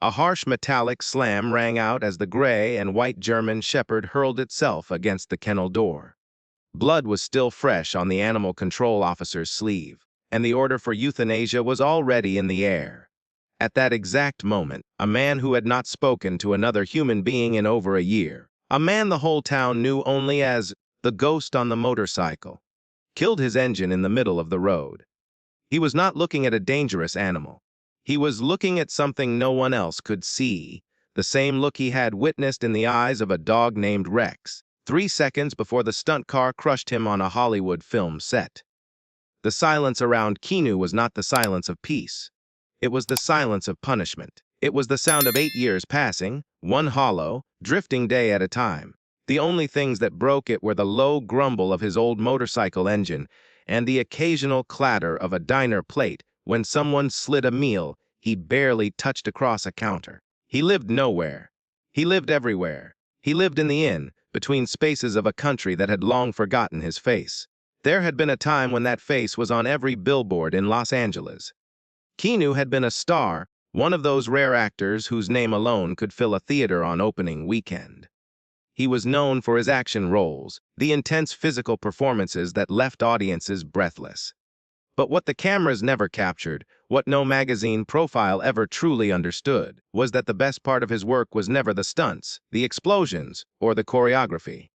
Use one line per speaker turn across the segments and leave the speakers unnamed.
A harsh metallic slam rang out as the gray and white German shepherd hurled itself against the kennel door. Blood was still fresh on the animal control officer's sleeve, and the order for euthanasia was already in the air. At that exact moment, a man who had not spoken to another human being in over a year, a man the whole town knew only as the ghost on the motorcycle, killed his engine in the middle of the road. He was not looking at a dangerous animal. He was looking at something no one else could see, the same look he had witnessed in the eyes of a dog named Rex, 3 seconds before the stunt car crushed him on a Hollywood film set. The silence around Keanu was not the silence of peace. It was the silence of punishment. It was the sound of 8 years passing, one hollow, drifting day at a time. The only things that broke it were the low grumble of his old motorcycle engine and the occasional clatter of a diner plate when someone slid a meal he barely touched across a counter. He lived nowhere. He lived everywhere. He lived in the inn, between spaces of a country that had long forgotten his face. There had been a time when that face was on every billboard in Los Angeles. Keanu had been a star, one of those rare actors whose name alone could fill a theater on opening weekend. He was known for his action roles, the intense physical performances that left audiences breathless. But what the cameras never captured, what no magazine profile ever truly understood, was that the best part of his work was never the stunts, the explosions, or the choreography.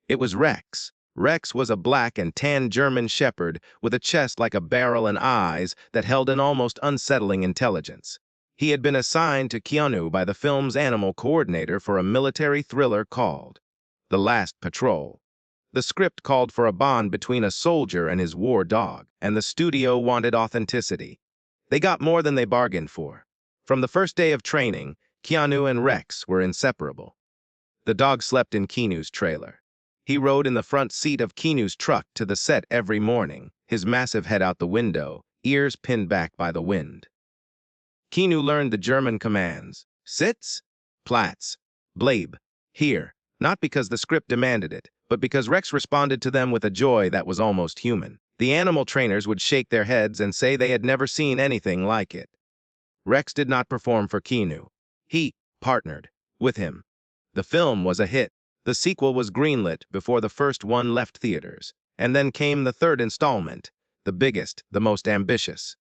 It was Rex. Rex was a black and tan German shepherd with a chest like a barrel and eyes that held an almost unsettling intelligence. He had been assigned to Keanu by the film's animal coordinator for a military thriller called The Last Patrol. The script called for a bond between a soldier and his war dog, and the studio wanted authenticity. They got more than they bargained for. From the first day of training, Keanu and Rex were inseparable. The dog slept in Keanu's trailer. He rode in the front seat of Keanu's truck to the set every morning, his massive head out the window, ears pinned back by the wind. Keanu learned the German commands: Sitz, Platz, Bleib, here, not because the script demanded it, but because Rex responded to them with a joy that was almost human. The animal trainers would shake their heads and say they had never seen anything like it. Rex did not perform for Keanu. He partnered with him. The film was a hit. The sequel was greenlit before the first one left theaters, and then came the third installment, the biggest, the most ambitious.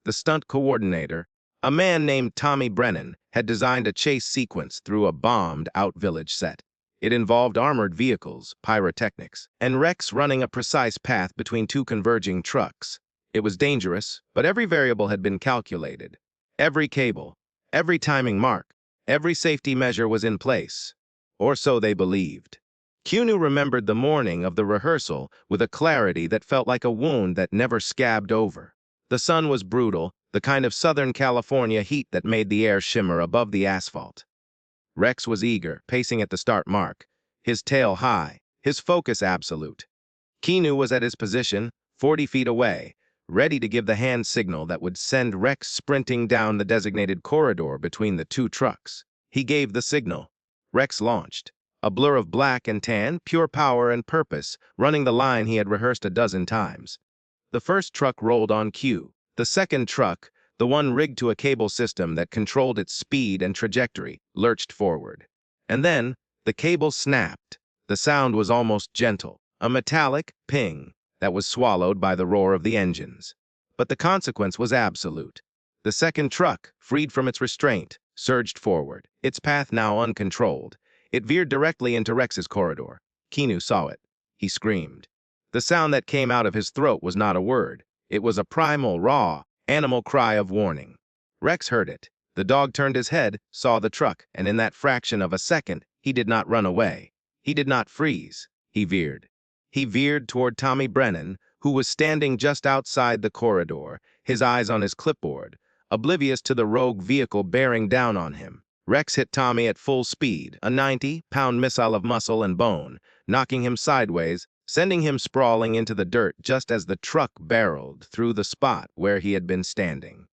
The stunt coordinator, a man named Tommy Brennan, had designed a chase sequence through a bombed-out village set. It involved armored vehicles, pyrotechnics, and Rex running a precise path between 2 converging trucks. It was dangerous, but every variable had been calculated. Every cable, every timing mark, every safety measure was in place. Or so they believed. Keanu remembered the morning of the rehearsal with a clarity that felt like a wound that never scabbed over. The sun was brutal, the kind of Southern California heat that made the air shimmer above the asphalt. Rex was eager, pacing at the start mark, his tail high, his focus absolute. Keanu was at his position, 40 feet away, ready to give the hand signal that would send Rex sprinting down the designated corridor between the 2 trucks. He gave the signal. Rex launched, a blur of black and tan, pure power and purpose, running the line he had rehearsed a dozen times. The first truck rolled on cue. The second truck, the one rigged to a cable system that controlled its speed and trajectory, lurched forward. And then, the cable snapped. The sound was almost gentle, a metallic ping that was swallowed by the roar of the engines. But the consequence was absolute. The second truck, freed from its restraint, surged forward, its path now uncontrolled. It veered directly into Rex's corridor. Keanu saw it. He screamed. The sound that came out of his throat was not a word. It was a primal, raw, animal cry of warning. Rex heard it. The dog turned his head, saw the truck, and in that fraction of a second, he did not run away. He did not freeze. He veered. He veered toward Tommy Brennan, who was standing just outside the corridor, his eyes on his clipboard, oblivious to the rogue vehicle bearing down on him. Rex hit Tommy at full speed, a 90-pound missile of muscle and bone, knocking him sideways, sending him sprawling into the dirt just as the truck barreled through the spot where he had been standing.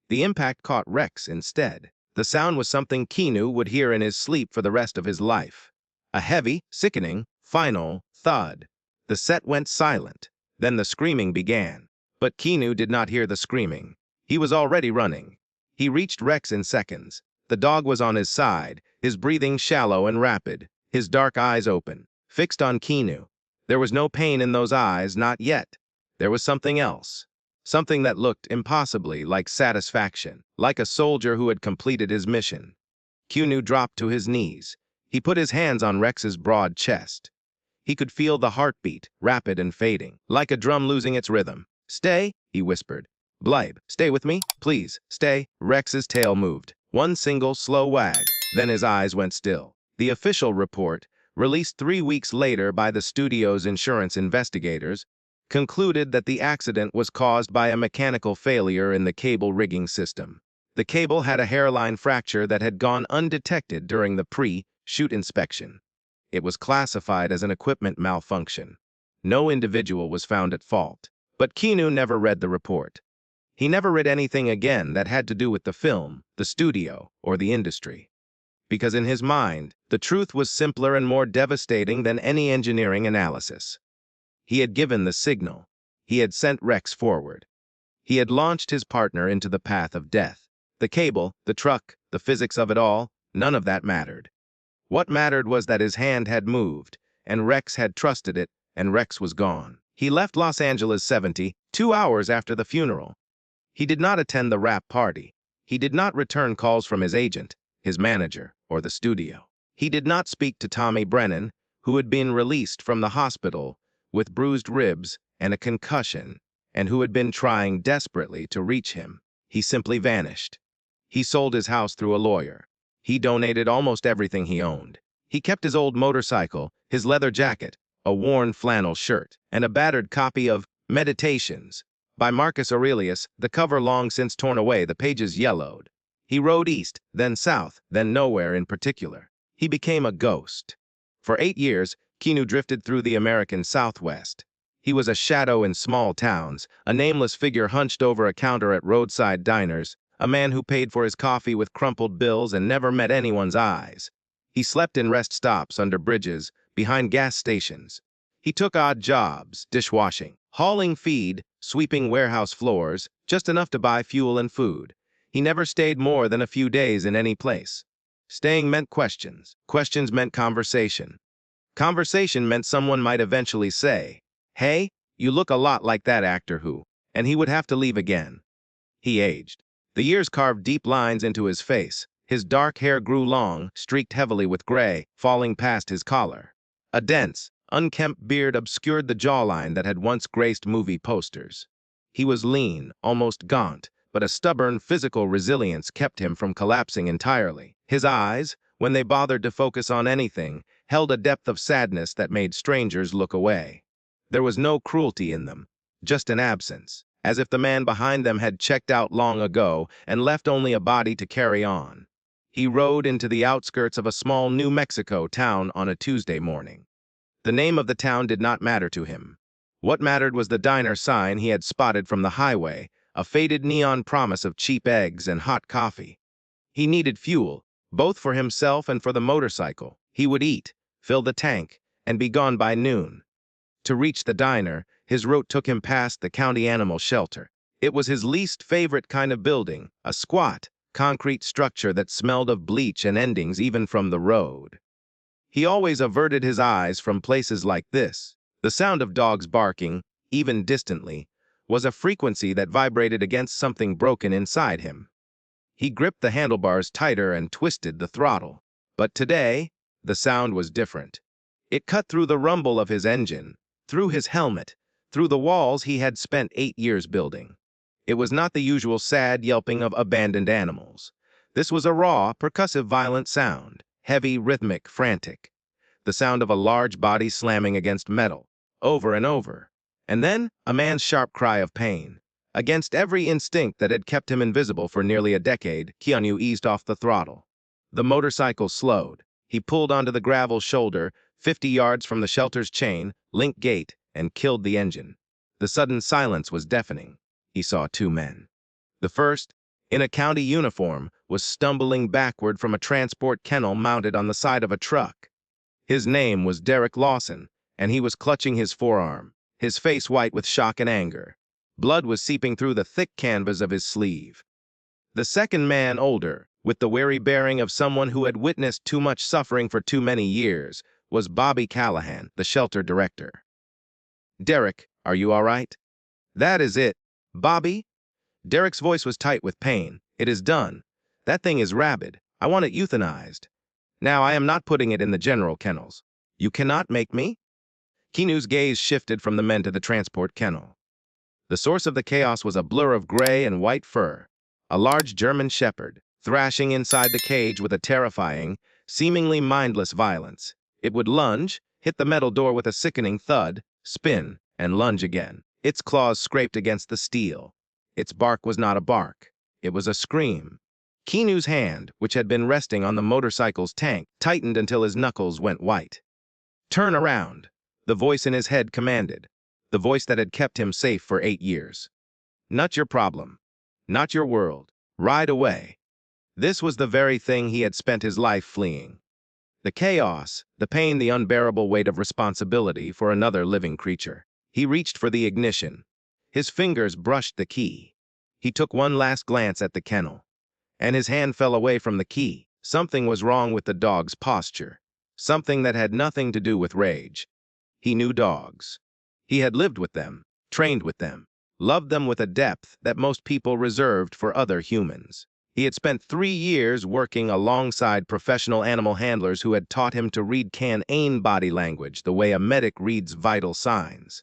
The impact caught Rex instead. The sound was something Keanu would hear in his sleep for the rest of his life. A heavy, sickening, final thud. The set went silent. Then the screaming began. But Keanu did not hear the screaming. He was already running. He reached Rex in seconds. The dog was on his side, his breathing shallow and rapid, his dark eyes open, fixed on Keanu. There was no pain in those eyes, not yet. There was something else. Something that looked impossibly like satisfaction, like a soldier who had completed his mission. Keanu dropped to his knees. He put his hands on Rex's broad chest. He could feel the heartbeat, rapid and fading, like a drum losing its rhythm. "Stay," he whispered. "Blybe, stay with me, please, stay." Rex's tail moved. One single, slow wag. Then his eyes went still. The official report, released 3 weeks later by the studio's insurance investigators, concluded that the accident was caused by a mechanical failure in the cable rigging system. The cable had a hairline fracture that had gone undetected during the pre-shoot inspection. It was classified as an equipment malfunction. No individual was found at fault. But Keanu never read the report. He never read anything again that had to do with the film, the studio, or the industry. Because in his mind, the truth was simpler and more devastating than any engineering analysis. He had given the signal. He had sent Rex forward. He had launched his partner into the path of death. The cable, the truck, the physics of it all, none of that mattered. What mattered was that his hand had moved, and Rex had trusted it, and Rex was gone. He left Los Angeles 72 hours after the funeral. He did not attend the wrap party. He did not return calls from his agent, his manager, or the studio. He did not speak to Tommy Brennan, who had been released from the hospital with bruised ribs and a concussion, and who had been trying desperately to reach him. He simply vanished. He sold his house through a lawyer. He donated almost everything he owned. He kept his old motorcycle, his leather jacket, a worn flannel shirt, and a battered copy of Meditations by Marcus Aurelius, the cover long since torn away, the pages yellowed. He rode east, then south, then nowhere in particular. He became a ghost. For 8 years, Keanu drifted through the American Southwest. He was a shadow in small towns, a nameless figure hunched over a counter at roadside diners, a man who paid for his coffee with crumpled bills and never met anyone's eyes. He slept in rest stops, under bridges, behind gas stations. He took odd jobs, dishwashing, hauling feed, sweeping warehouse floors, just enough to buy fuel and food. He never stayed more than a few days in any place. Staying meant questions. Questions meant conversation. Conversation meant someone might eventually say, "Hey, you look a lot like that actor who," and he would have to leave again. He aged. The years carved deep lines into his face. His dark hair grew long, streaked heavily with gray, falling past his collar. A dense, unkempt beard obscured the jawline that had once graced movie posters. He was lean, almost gaunt, but a stubborn physical resilience kept him from collapsing entirely. His eyes, when they bothered to focus on anything, held a depth of sadness that made strangers look away. There was no cruelty in them, just an absence, as if the man behind them had checked out long ago and left only a body to carry on. He rode into the outskirts of a small New Mexico town on a Tuesday morning. The name of the town did not matter to him. What mattered was the diner sign he had spotted from the highway, a faded neon promise of cheap eggs and hot coffee. He needed fuel, both for himself and for the motorcycle. He would eat, fill the tank, and be gone by noon. To reach the diner, his route took him past the county animal shelter. It was his least favorite kind of building, a squat, concrete structure that smelled of bleach and endings even from the road. He always averted his eyes from places like this. The sound of dogs barking, even distantly, was a frequency that vibrated against something broken inside him. He gripped the handlebars tighter and twisted the throttle. But today, the sound was different. It cut through the rumble of his engine, through his helmet, through the walls he had spent 8 years building. It was not the usual sad yelping of abandoned animals. This was a raw, percussive, violent sound, heavy, rhythmic, frantic. The sound of a large body slamming against metal, over and over. And then, a man's sharp cry of pain. Against every instinct that had kept him invisible for nearly a decade, Keanu eased off the throttle. The motorcycle slowed. He pulled onto the gravel shoulder, 50 yards from the shelter's chain, link gate, and killed the engine. The sudden silence was deafening. He saw 2 men. The first, in a county uniform, was stumbling backward from a transport kennel mounted on the side of a truck. His name was Derek Lawson, and he was clutching his forearm, his face white with shock and anger. Blood was seeping through the thick canvas of his sleeve. The second man, older, with the wary bearing of someone who had witnessed too much suffering for too many years, was Bobby Callahan, the shelter director. "Derek, are you all right?" "That is it. Bobby?" Derek's voice was tight with pain. "It is done. That thing is rabid. I want it euthanized. Now, I am not putting it in the general kennels. You cannot make me?" Keanu's gaze shifted from the men to the transport kennel. The source of the chaos was a blur of gray and white fur, a large German shepherd, thrashing inside the cage with a terrifying, seemingly mindless violence. It would lunge, hit the metal door with a sickening thud, spin, and lunge again. Its claws scraped against the steel. Its bark was not a bark. It was a scream. Keanu's hand, which had been resting on the motorcycle's tank, tightened until his knuckles went white. "Turn around," the voice in his head commanded, the voice that had kept him safe for 8 years. "Not your problem. Not your world. Ride away." This was the very thing he had spent his life fleeing. The chaos, the pain, the unbearable weight of responsibility for another living creature. He reached for the ignition. His fingers brushed the key. He took one last glance at the kennel, and his hand fell away from the key. Something was wrong with the dog's posture. Something that had nothing to do with rage. He knew dogs. He had lived with them, trained with them, loved them with a depth that most people reserved for other humans. He had spent 3 years working alongside professional animal handlers who had taught him to read canine body language the way a medic reads vital signs.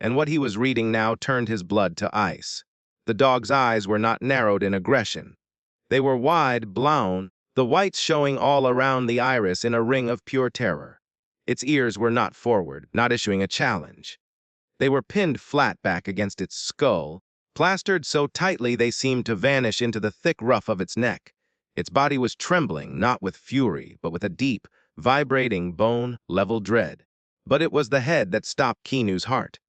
And what he was reading now turned his blood to ice. The dog's eyes were not narrowed in aggression. They were wide, blown, the whites showing all around the iris in a ring of pure terror. Its ears were not forward, not issuing a challenge. They were pinned flat back against its skull, plastered so tightly they seemed to vanish into the thick ruff of its neck. Its body was trembling, not with fury, but with a deep, vibrating, bone-level dread. But it was the head that stopped Keanu's heart.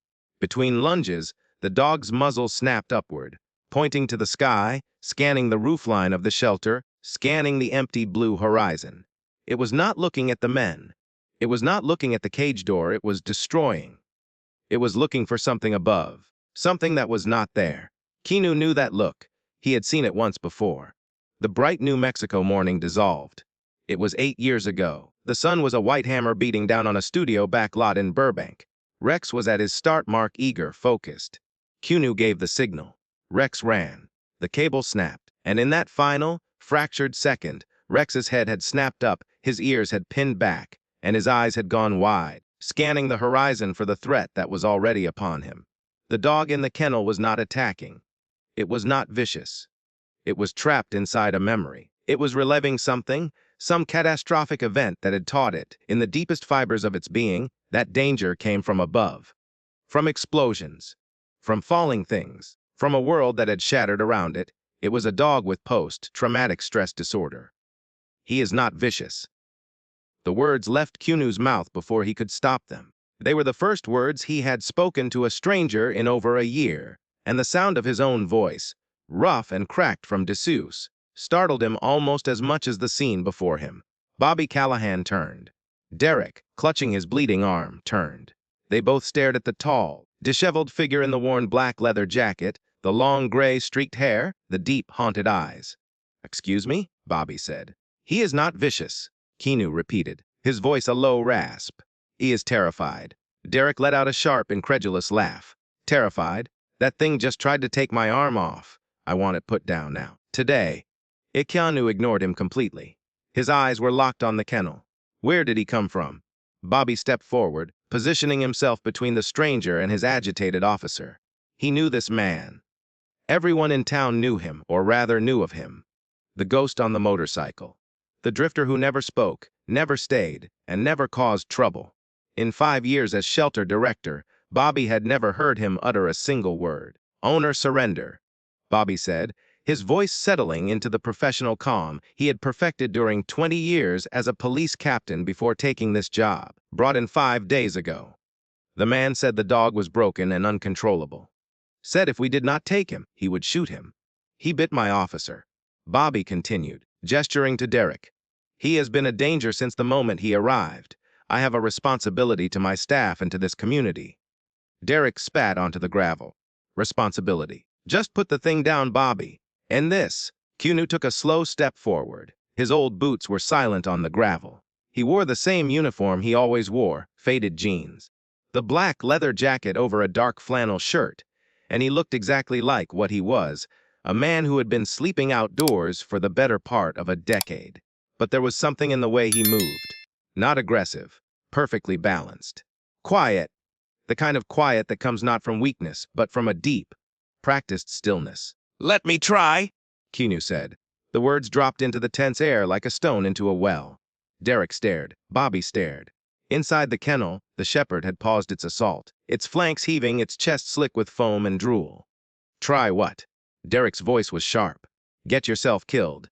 Between lunges, the dog's muzzle snapped upward, pointing to the sky, scanning the roofline of the shelter, scanning the empty blue horizon. It was not looking at the men. It was not looking at the cage door. It was destroying. It was looking for something above, something that was not there. Keanu knew that look. He had seen it once before. The bright New Mexico morning dissolved. It was 8 years ago. The sun was a white hammer beating down on a studio back lot in Burbank. Rex was at his start mark, eager, focused. Keanu gave the signal. Rex ran. The cable snapped, and in that final, fractured second, Rex's head had snapped up, his ears had pinned back, and his eyes had gone wide, scanning the horizon for the threat that was already upon him. The dog in the kennel was not attacking. It was not vicious. It was trapped inside a memory. It was reliving something, some catastrophic event that had taught it, in the deepest fibers of its being, that danger came from above. From explosions. From falling things. From a world that had shattered around it. It was a dog with post-traumatic stress disorder. "He is not vicious." The words left Keanu's mouth before he could stop them. They were the first words he had spoken to a stranger in over a year, and the sound of his own voice, rough and cracked from disuse, startled him almost as much as the scene before him. Bobby Callahan turned. Derek, clutching his bleeding arm, turned. They both stared at the tall, disheveled figure in the worn black leather jacket, the long gray streaked hair, the deep, haunted eyes. "Excuse me?" Bobby said. "He is not vicious," Keanu repeated, his voice a low rasp. "He is terrified." Derek let out a sharp, incredulous laugh. "Terrified? That thing just tried to take my arm off. I want it put down now. Today." Keanu ignored him completely. His eyes were locked on the kennel. Where did he come from? Bobby stepped forward, positioning himself between the stranger and his agitated officer. He knew this man. Everyone in town knew him, or rather knew of him. The ghost on the motorcycle. The drifter who never spoke, never stayed, and never caused trouble. In 5 years as shelter director, Bobby had never heard him utter a single word. "Owner, surrender," Bobby said, his voice settling into the professional calm he had perfected during 20 years as a police captain before taking this job, brought in 5 days ago. The man said the dog was broken and uncontrollable. Said if we did not take him, he would shoot him. He bit my officer. Bobby continued, gesturing to Derek. He has been a danger since the moment he arrived. I have a responsibility to my staff and to this community. Derek spat onto the gravel. Responsibility. Just put the thing down, Bobby. And this. Keanu took a slow step forward. His old boots were silent on the gravel. He wore the same uniform he always wore, faded jeans. The black leather jacket over a dark flannel shirt, and he looked exactly like what he was, a man who had been sleeping outdoors for the better part of a decade. But there was something in the way he moved. Not aggressive, perfectly balanced. Quiet, the kind of quiet that comes not from weakness, but from a deep, practiced stillness. "Let me try," Keanu said. The words dropped into the tense air like a stone into a well. Derek stared. Bobby stared. Inside the kennel, the shepherd had paused its assault, its flanks heaving, its chest slick with foam and drool. "Try what?" Derek's voice was sharp. "Get yourself killed.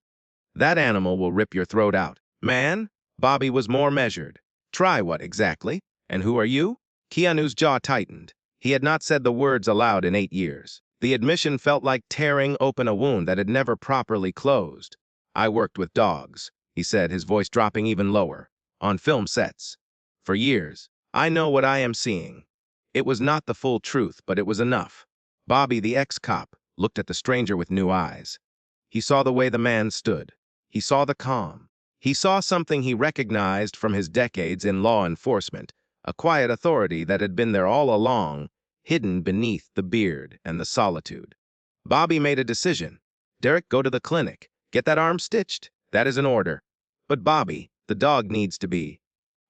That animal will rip your throat out." "Man?" Bobby was more measured. "Try what exactly? And who are you?" Keanu's jaw tightened. He had not said the words aloud in 8 years. The admission felt like tearing open a wound that had never properly closed. "I worked with dogs," he said, his voice dropping even lower, "on film sets. For years. I know what I am seeing." It was not the full truth, but it was enough. Bobby, the ex-cop, looked at the stranger with new eyes. He saw the way the man stood. He saw the calm. He saw something he recognized from his decades in law enforcement, a quiet authority that had been there all along, hidden beneath the beard and the solitude. Bobby made a decision. "Derek, go to the clinic. Get that arm stitched. That is an order. But Bobby, the dog needs to be.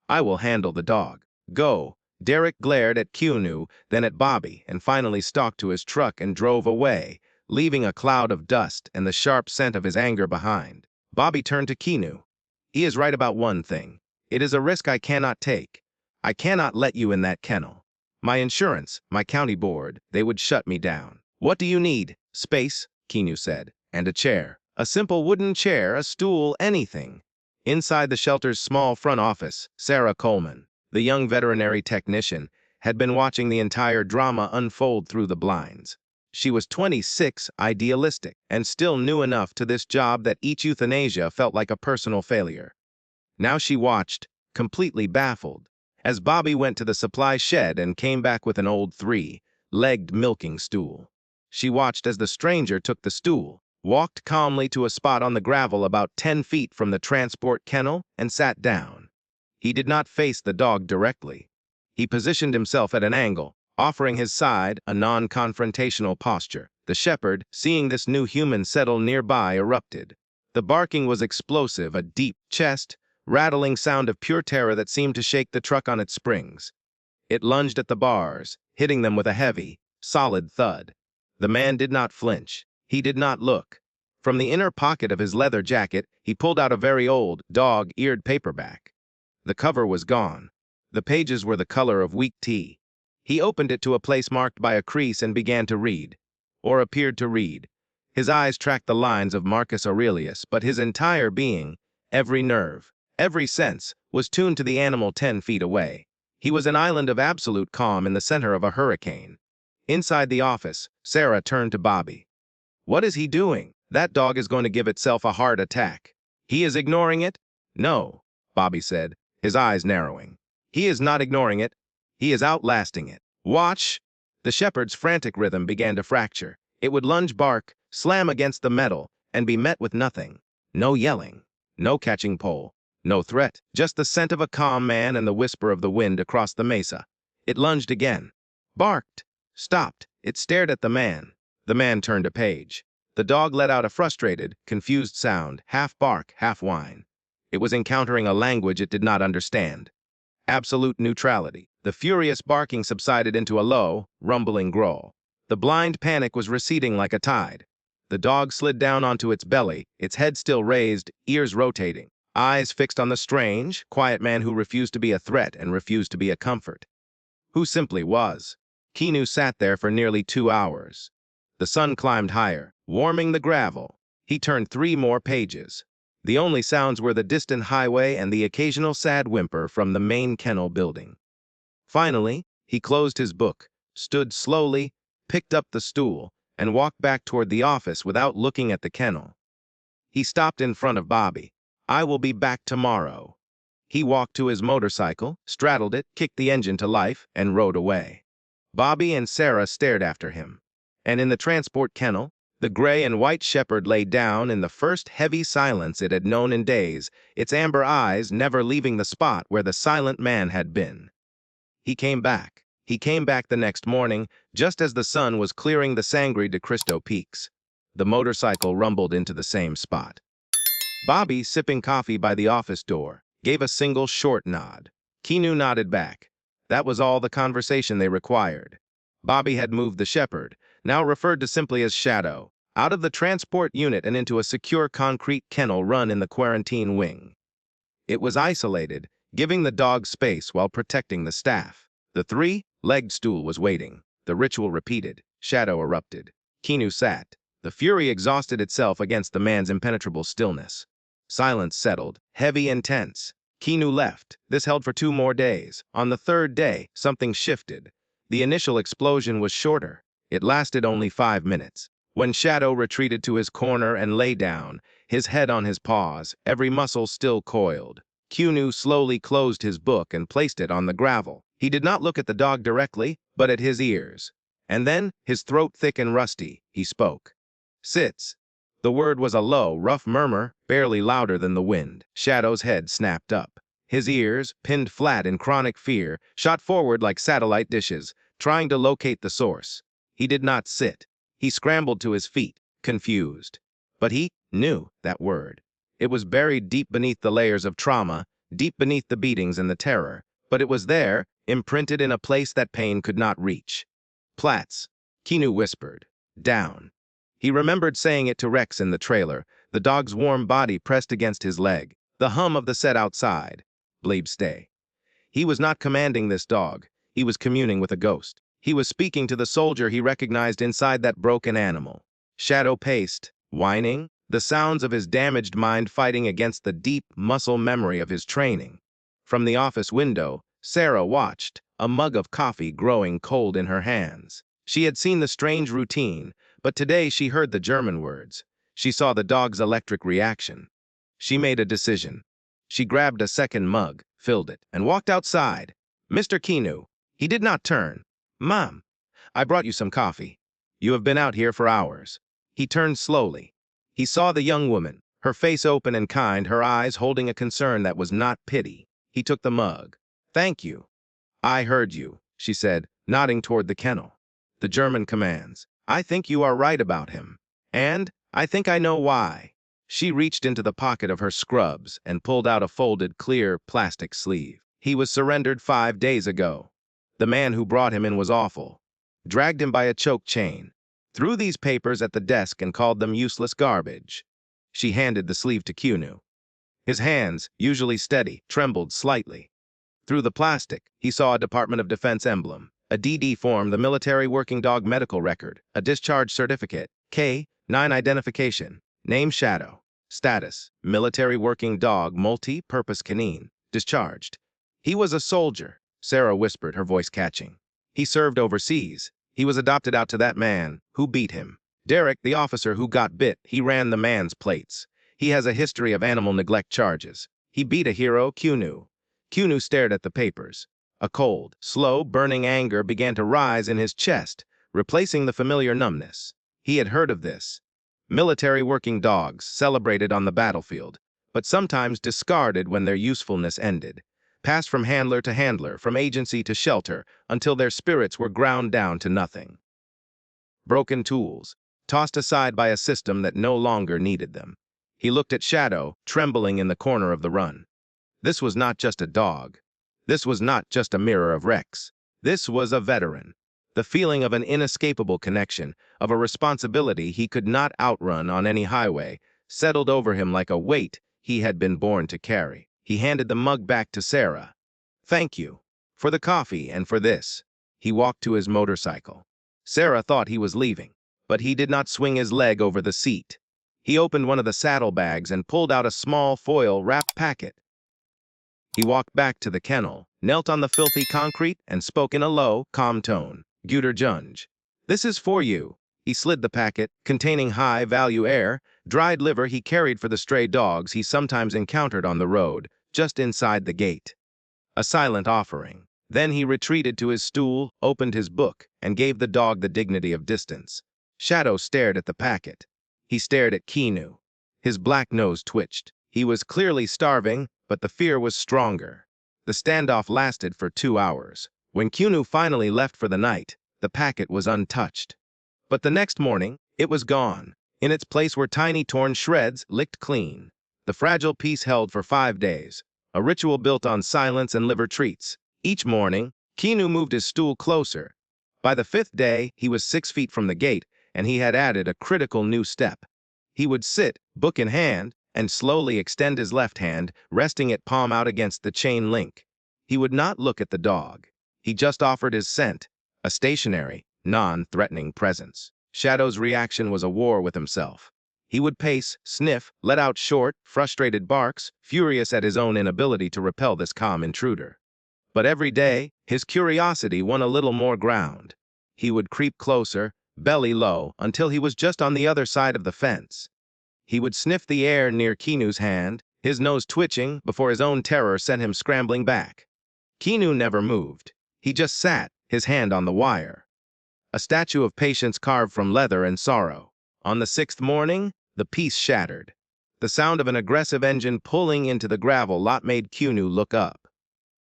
I will handle the dog. Go." Derek glared at Keanu, then at Bobby, and finally stalked to his truck and drove away, leaving a cloud of dust and the sharp scent of his anger behind. Bobby turned to Keanu. "He is right about one thing. It is a risk I cannot take. I cannot let you in that kennel. My insurance, my county board, they would shut me down." "What do you need?" "Space," Keanu said, "and a chair. A simple wooden chair, a stool, anything." Inside the shelter's small front office, Sarah Coleman, the young veterinary technician, had been watching the entire drama unfold through the blinds. She was 26, idealistic, and still new enough to this job that each euthanasia felt like a personal failure. Now she watched, completely baffled, as Bobby went to the supply shed and came back with an old 3-legged milking stool. She watched as the stranger took the stool, walked calmly to a spot on the gravel about 10 feet from the transport kennel, and sat down. He did not face the dog directly. He positioned himself at an angle, offering his side, a non-confrontational posture. The shepherd, seeing this new human settle nearby, erupted. The barking was explosive, a deep chest, rattling sound of pure terror that seemed to shake the truck on its springs. It lunged at the bars, hitting them with a heavy, solid thud. The man did not flinch. He did not look. From the inner pocket of his leather jacket, he pulled out a very old, dog-eared paperback. The cover was gone. The pages were the color of weak tea. He opened it to a place marked by a crease and began to read, or appeared to read. His eyes tracked the lines of Marcus Aurelius, but his entire being, every nerve, every sense, was tuned to the animal 10 feet away. He was an island of absolute calm in the center of a hurricane. Inside the office, Sarah turned to Bobby. "What is he doing? That dog is going to give itself a heart attack." "He is ignoring it?" "No," Bobby said, his eyes narrowing. "He is not ignoring it. He is outlasting it. Watch." The shepherd's frantic rhythm began to fracture. It would lunge, bark, slam against the metal, and be met with nothing. No yelling, no catching pole, no threat, just the scent of a calm man and the whisper of the wind across the mesa. It lunged again, barked, stopped. It stared at the man. The man turned a page. The dog let out a frustrated, confused sound, half bark, half whine. It was encountering a language it did not understand. Absolute neutrality. The furious barking subsided into a low, rumbling growl. The blind panic was receding like a tide. The dog slid down onto its belly, its head still raised, ears rotating, eyes fixed on the strange, quiet man who refused to be a threat and refused to be a comfort. Who simply was. Keanu sat there for nearly 2 hours. The sun climbed higher, warming the gravel. He turned 3 more pages. The only sounds were the distant highway and the occasional sad whimper from the main kennel building. Finally, he closed his book, stood slowly, picked up the stool, and walked back toward the office without looking at the kennel. He stopped in front of Bobby. "I will be back tomorrow." He walked to his motorcycle, straddled it, kicked the engine to life, and rode away. Bobby and Sarah stared after him. And in the transport kennel, The gray and white shepherd lay down in the first heavy silence it had known in days, its amber eyes never leaving the spot where the silent man had been. He came back. He came back the next morning, just as the sun was clearing the Sangre de Cristo peaks. The motorcycle rumbled into the same spot. Bobby, sipping coffee by the office door, gave a single short nod. Keanu nodded back. That was all the conversation they required. Bobby had moved the shepherd, now referred to simply as Shadow, out of the transport unit and into a secure concrete kennel run in the quarantine wing. It was isolated, giving the dog space while protecting the staff. The three-legged stool was waiting. The ritual repeated. Shadow erupted. Keanu sat. The fury exhausted itself against the man's impenetrable stillness. Silence settled, heavy and tense. Keanu left. This held for 2 more days. On the 3rd day, something shifted. The initial explosion was shorter. It lasted only 5 minutes. When Shadow retreated to his corner and lay down, his head on his paws, every muscle still coiled, Keanu slowly closed his book and placed it on the gravel. He did not look at the dog directly, but at his ears. And then, his throat thick and rusty, he spoke. "Sits." The word was a low, rough murmur, barely louder than the wind. Shadow's head snapped up. His ears, pinned flat in chronic fear, shot forward like satellite dishes, trying to locate the source. He did not sit. He scrambled to his feet, confused. But he knew that word. It was buried deep beneath the layers of trauma, deep beneath the beatings and the terror. But it was there, imprinted in a place that pain could not reach. "Platz," Keanu whispered. "Down." He remembered saying it to Rex in the trailer, the dog's warm body pressed against his leg, the hum of the set outside. Bleib stay. He was not commanding this dog. He was communing with a ghost. He was speaking to the soldier he recognized inside that broken animal. Shadow paced, whining, the sounds of his damaged mind fighting against the deep muscle memory of his training. From the office window, Sarah watched, a mug of coffee growing cold in her hands. She had seen the strange routine, but today she heard the German words. She saw the dog's electric reaction. She made a decision. She grabbed a second mug, filled it, and walked outside. "Mr. Keanu." He did not turn. "Mom, I brought you some coffee. You have been out here for hours." He turned slowly. He saw the young woman, her face open and kind, her eyes holding a concern that was not pity. He took the mug. "Thank you." "I heard you," she said, nodding toward the kennel. "The German commands. I think you are right about him. And I think I know why." She reached into the pocket of her scrubs and pulled out a folded, clear plastic sleeve. "He was surrendered 5 days ago. The man who brought him in was awful. Dragged him by a choke chain. Threw these papers at the desk and called them useless garbage." She handed the sleeve to Keanu. His hands, usually steady, trembled slightly. Through the plastic, he saw a Department of Defense emblem, a DD form, the military working dog medical record, a discharge certificate, K-9 identification, name Shadow, status, military working dog, multi-purpose canine, discharged. "He was a soldier," Sarah whispered, her voice catching. "He served overseas. He was adopted out to that man who beat him. Derek, the officer who got bit, he ran the man's plates. He has a history of animal neglect charges. He beat a hero, Keanu." Keanu stared at the papers. A cold, slow, burning anger began to rise in his chest, replacing the familiar numbness. He had heard of this. Military working dogs, celebrated on the battlefield, but sometimes discarded when their usefulness ended. Passed from handler to handler, from agency to shelter, until their spirits were ground down to nothing. Broken tools, tossed aside by a system that no longer needed them. He looked at Shadow, trembling in the corner of the run. This was not just a dog. This was not just a mirror of Rex. This was a veteran. The feeling of an inescapable connection, of a responsibility he could not outrun on any highway, settled over him like a weight he had been born to carry. He handed the mug back to Sarah. "Thank you. For the coffee and for this." He walked to his motorcycle. Sarah thought he was leaving, but he did not swing his leg over the seat. He opened one of the saddlebags and pulled out a small foil-wrapped packet. He walked back to the kennel, knelt on the filthy concrete, and spoke in a low, calm tone. "Guter Junge. This is for you." He slid the packet, containing high-value air, dried liver he carried for the stray dogs he sometimes encountered on the road, just inside the gate. A silent offering. Then he retreated to his stool, opened his book, and gave the dog the dignity of distance. Shadow stared at the packet. He stared at Keanu. His black nose twitched. He was clearly starving, but the fear was stronger. The standoff lasted for 2 hours. When Keanu finally left for the night, the packet was untouched. But the next morning, it was gone. In its place were tiny torn shreds, licked clean. The fragile piece held for 5 days, a ritual built on silence and liver treats. Each morning, Keanu moved his stool closer. By the 5th day, he was 6 feet from the gate, and he had added a critical new step. He would sit, book in hand, and slowly extend his left hand, resting it palm out against the chain link. He would not look at the dog. He just offered his scent, a stationary, non-threatening presence. Shadow's reaction was a war with himself. He would pace, sniff, let out short, frustrated barks, furious at his own inability to repel this calm intruder. But every day, his curiosity won a little more ground. He would creep closer, belly low, until he was just on the other side of the fence. He would sniff the air near Keanu's hand, his nose twitching before his own terror sent him scrambling back. Keanu never moved. He just sat, his hand on the wire. A statue of patience carved from leather and sorrow. On the 6th morning, the piece shattered. The sound of an aggressive engine pulling into the gravel lot made Keanu look up.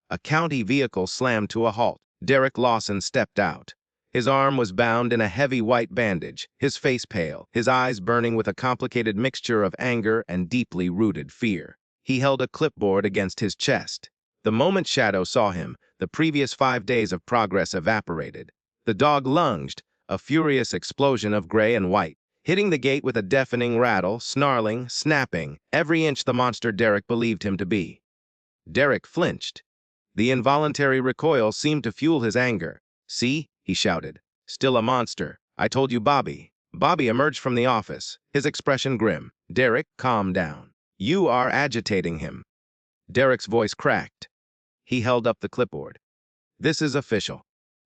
A county vehicle slammed to a halt. Derek Lawson stepped out. His arm was bound in a heavy white bandage, his face pale, his eyes burning with a complicated mixture of anger and deeply rooted fear. He held a clipboard against his chest. The moment Shadow saw him, the previous 5 days of progress evaporated. The dog lunged, a furious explosion of gray and white, hitting the gate with a deafening rattle, snarling, snapping, every inch the monster Derek believed him to be. Derek flinched. The involuntary recoil seemed to fuel his anger. "See?" he shouted. "Still a monster. I told you, Bobby." Bobby emerged from the office, his expression grim. "Derek, calm down. You are agitating him." Derek's voice cracked. He held up the clipboard. "This is official.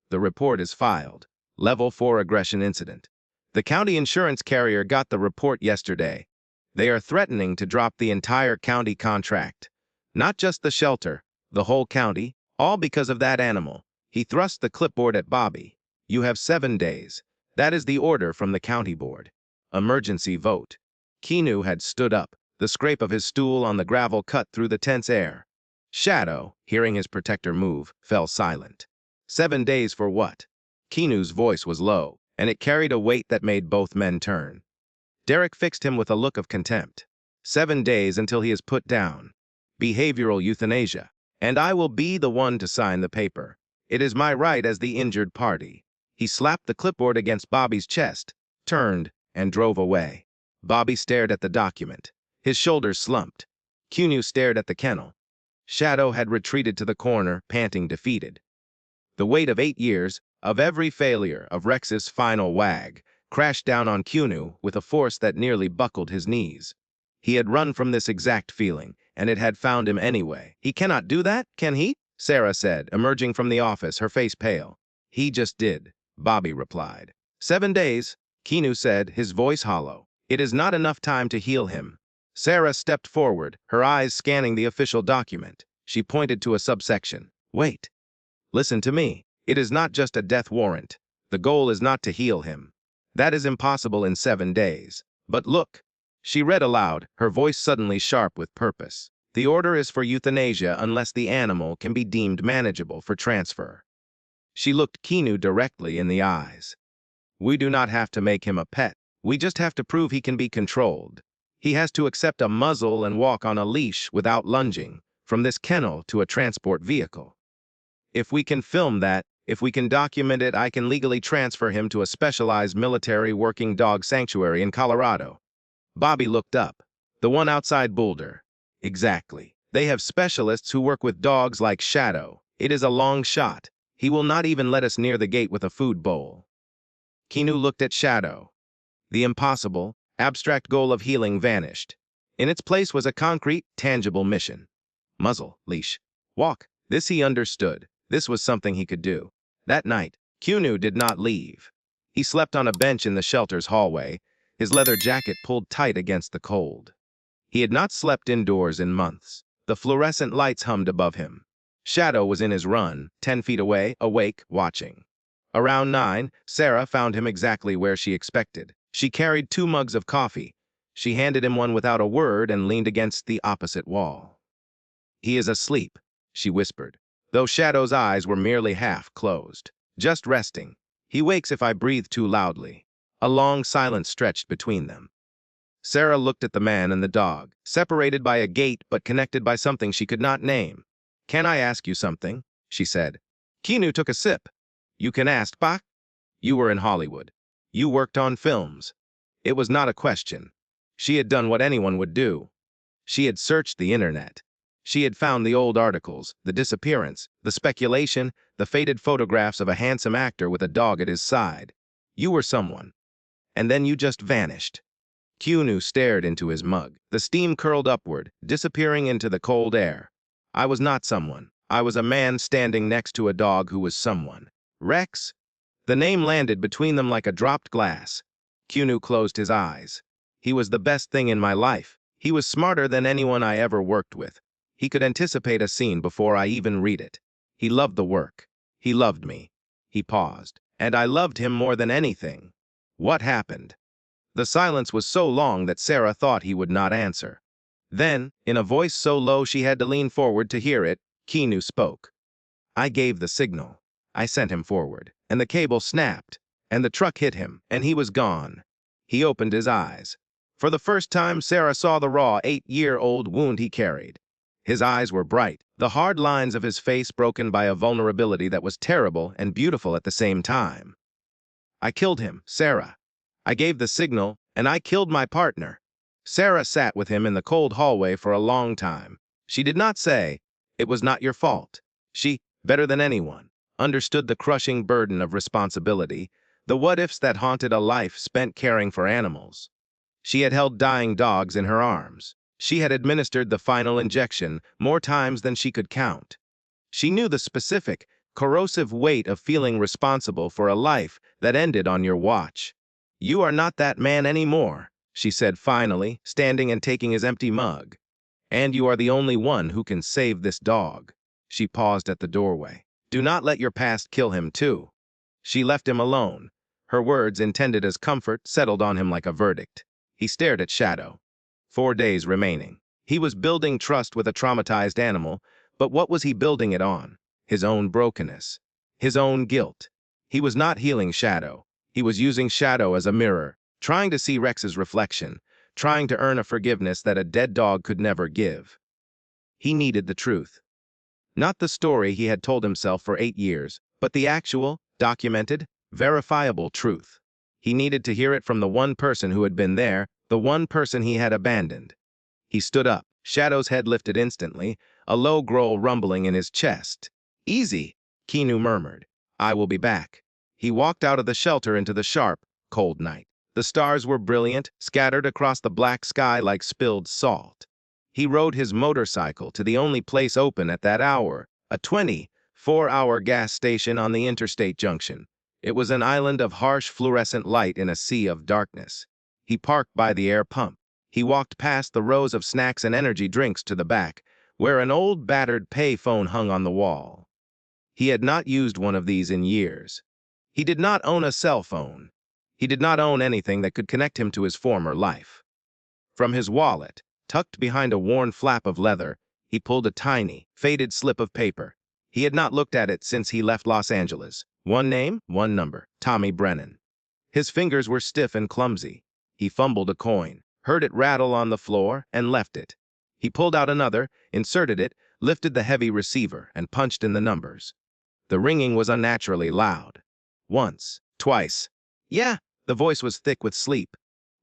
The report is filed. Level 4 aggression incident. The county insurance carrier got the report yesterday. They are threatening to drop the entire county contract. Not just the shelter, the whole county, all because of that animal." He thrust the clipboard at Bobby. "You have 7 days. That is the order from the county board. Emergency vote." Keanu had stood up. The scrape of his stool on the gravel cut through the tense air. Shadow, hearing his protector move, fell silent. 7 days for what? Keanu's voice was low, and it carried a weight that made both men turn. Derek fixed him with a look of contempt. 7 days until he is put down. Behavioral euthanasia. And I will be the one to sign the paper. It is my right as the injured party. He slapped the clipboard against Bobby's chest, turned, and drove away. Bobby stared at the document. His shoulders slumped. Keanu stared at the kennel. Shadow had retreated to the corner, panting defeated. The weight of 8 years, of every failure of Rex's final wag, crashed down on Keanu with a force that nearly buckled his knees. He had run from this exact feeling, and it had found him anyway. "He cannot do that, can he?" Sarah said, emerging from the office, her face pale. "He just did," Bobby replied. 7 days, Keanu said, his voice hollow. "It is not enough time to heal him." Sarah stepped forward, her eyes scanning the official document. She pointed to a subsection. "Wait. Listen to me. It is not just a death warrant. The goal is not to heal him. That is impossible in 7 days. But look." She read aloud, her voice suddenly sharp with purpose. "The order is for euthanasia unless the animal can be deemed manageable for transfer." She looked Keanu directly in the eyes. "We do not have to make him a pet. We just have to prove he can be controlled. He has to accept a muzzle and walk on a leash without lunging, from this kennel to a transport vehicle. If we can film that, if we can document it, I can legally transfer him to a specialized military working dog sanctuary in Colorado." Bobby looked up. "The one outside Boulder." "Exactly. They have specialists who work with dogs like Shadow. It is a long shot. He will not even let us near the gate with a food bowl." Keanu looked at Shadow. The impossible, abstract goal of healing vanished. In its place was a concrete, tangible mission. Muzzle, leash, walk. This he understood. This was something he could do. That night, Keanu did not leave. He slept on a bench in the shelter's hallway, his leather jacket pulled tight against the cold. He had not slept indoors in months. The fluorescent lights hummed above him. Shadow was in his run, 10 feet away, awake, watching. Around 9, Sarah found him exactly where she expected. She carried 2 mugs of coffee. She handed him one without a word and leaned against the opposite wall. "He is asleep," she whispered, though Shadow's eyes were merely half closed. "Just resting. He wakes if I breathe too loudly." A long silence stretched between them. Sarah looked at the man and the dog, separated by a gate but connected by something she could not name. "Can I ask you something?" she said. Keanu took a sip. "You can ask, Bach. You were in Hollywood. You worked on films." It was not a question. She had done what anyone would do. She had searched the internet. She had found the old articles, the disappearance, the speculation, the faded photographs of a handsome actor with a dog at his side. You were someone. And then you just vanished. Keanu stared into his mug. The steam curled upward, disappearing into the cold air. "I was not someone. I was a man standing next to a dog who was someone. Rex?" The name landed between them like a dropped glass. Keanu closed his eyes. "He was the best thing in my life. He was smarter than anyone I ever worked with. He could anticipate a scene before I even read it. He loved the work. He loved me." He paused. "And I loved him more than anything." What happened? The silence was so long that Sarah thought he would not answer. Then, in a voice so low she had to lean forward to hear it, Keanu spoke. "I gave the signal. I sent him forward, and the cable snapped, and the truck hit him, and he was gone." He opened his eyes. For the first time, Sarah saw the raw 8-year-old wound he carried. His eyes were bright, the hard lines of his face broken by a vulnerability that was terrible and beautiful at the same time. "I killed him, Sarah. I gave the signal, and I killed my partner." Sarah sat with him in the cold hallway for a long time. She did not say, "It was not your fault." She, better than anyone, understood the crushing burden of responsibility, the what-ifs that haunted a life spent caring for animals. She had held dying dogs in her arms. She had administered the final injection more times than she could count. She knew the specific, corrosive weight of feeling responsible for a life that ended on your watch. "You are not that man anymore," she said finally, standing and taking his empty mug. "And you are the only one who can save this dog." She paused at the doorway. "Do not let your past kill him, too." She left him alone. Her words, intended as comfort, settled on him like a verdict. He stared at Shadow. 4 days remaining. He was building trust with a traumatized animal, but what was he building it on? His own brokenness. His own guilt. He was not healing Shadow. He was using Shadow as a mirror, trying to see Rex's reflection, trying to earn a forgiveness that a dead dog could never give. He needed the truth. Not the story he had told himself for 8 years, but the actual, documented, verifiable truth. He needed to hear it from the one person who had been there, the one person he had abandoned. He stood up, Shadow's head lifted instantly, a low growl rumbling in his chest. "Easy," Keanu murmured. "I will be back." He walked out of the shelter into the sharp, cold night. The stars were brilliant, scattered across the black sky like spilled salt. He rode his motorcycle to the only place open at that hour, a 24-hour gas station on the interstate junction. It was an island of harsh fluorescent light in a sea of darkness. He parked by the air pump. He walked past the rows of snacks and energy drinks to the back, where an old battered pay phone hung on the wall. He had not used one of these in years. He did not own a cell phone. He did not own anything that could connect him to his former life. From his wallet, tucked behind a worn flap of leather, he pulled a tiny, faded slip of paper. He had not looked at it since he left Los Angeles. One name, one number, Tommy Brennan. His fingers were stiff and clumsy. He fumbled a coin, heard it rattle on the floor, and left it. He pulled out another, inserted it, lifted the heavy receiver, and punched in the numbers. The ringing was unnaturally loud. Once, twice. "Yeah," the voice was thick with sleep.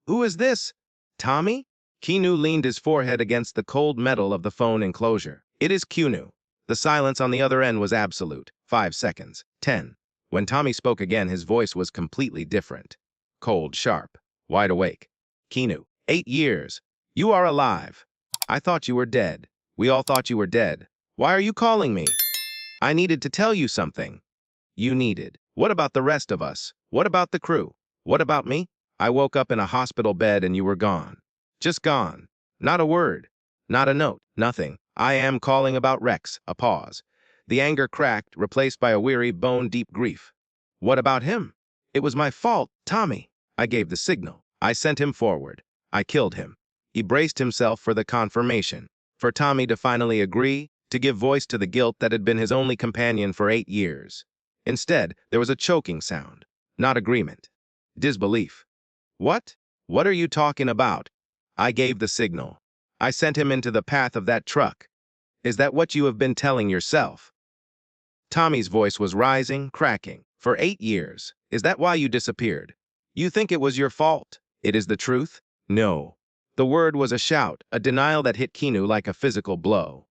"Who is this? Tommy?" Keanu leaned his forehead against the cold metal of the phone enclosure. "It is Keanu." The silence on the other end was absolute. 5 seconds. 10. When Tommy spoke again, his voice was completely different. Cold, sharp, wide awake. "Keanu, 8 years. You are alive. I thought you were dead. We all thought you were dead. Why are you calling me?" "I needed to tell you something." "You needed. What about the rest of us? What about the crew? What about me?" "I woke up in a hospital bed and you were gone. Just gone. Not a word. Not a note. Nothing. I am calling about Rex." A pause. The anger cracked, replaced by a weary, bone-deep grief. What about him? It was my fault, Tommy. I gave the signal. I sent him forward. I killed him. He braced himself for the confirmation, for Tommy to finally agree, to give voice to the guilt that had been his only companion for 8 years. Instead, there was a choking sound, not agreement. Disbelief. What? What are you talking about? I gave the signal. I sent him into the path of that truck. Is that what you have been telling yourself? Tommy's voice was rising, cracking. For 8 years. Is that why you disappeared? You think it was your fault? It is the truth? No. The word was a shout, a denial that hit Keanu like a physical blow.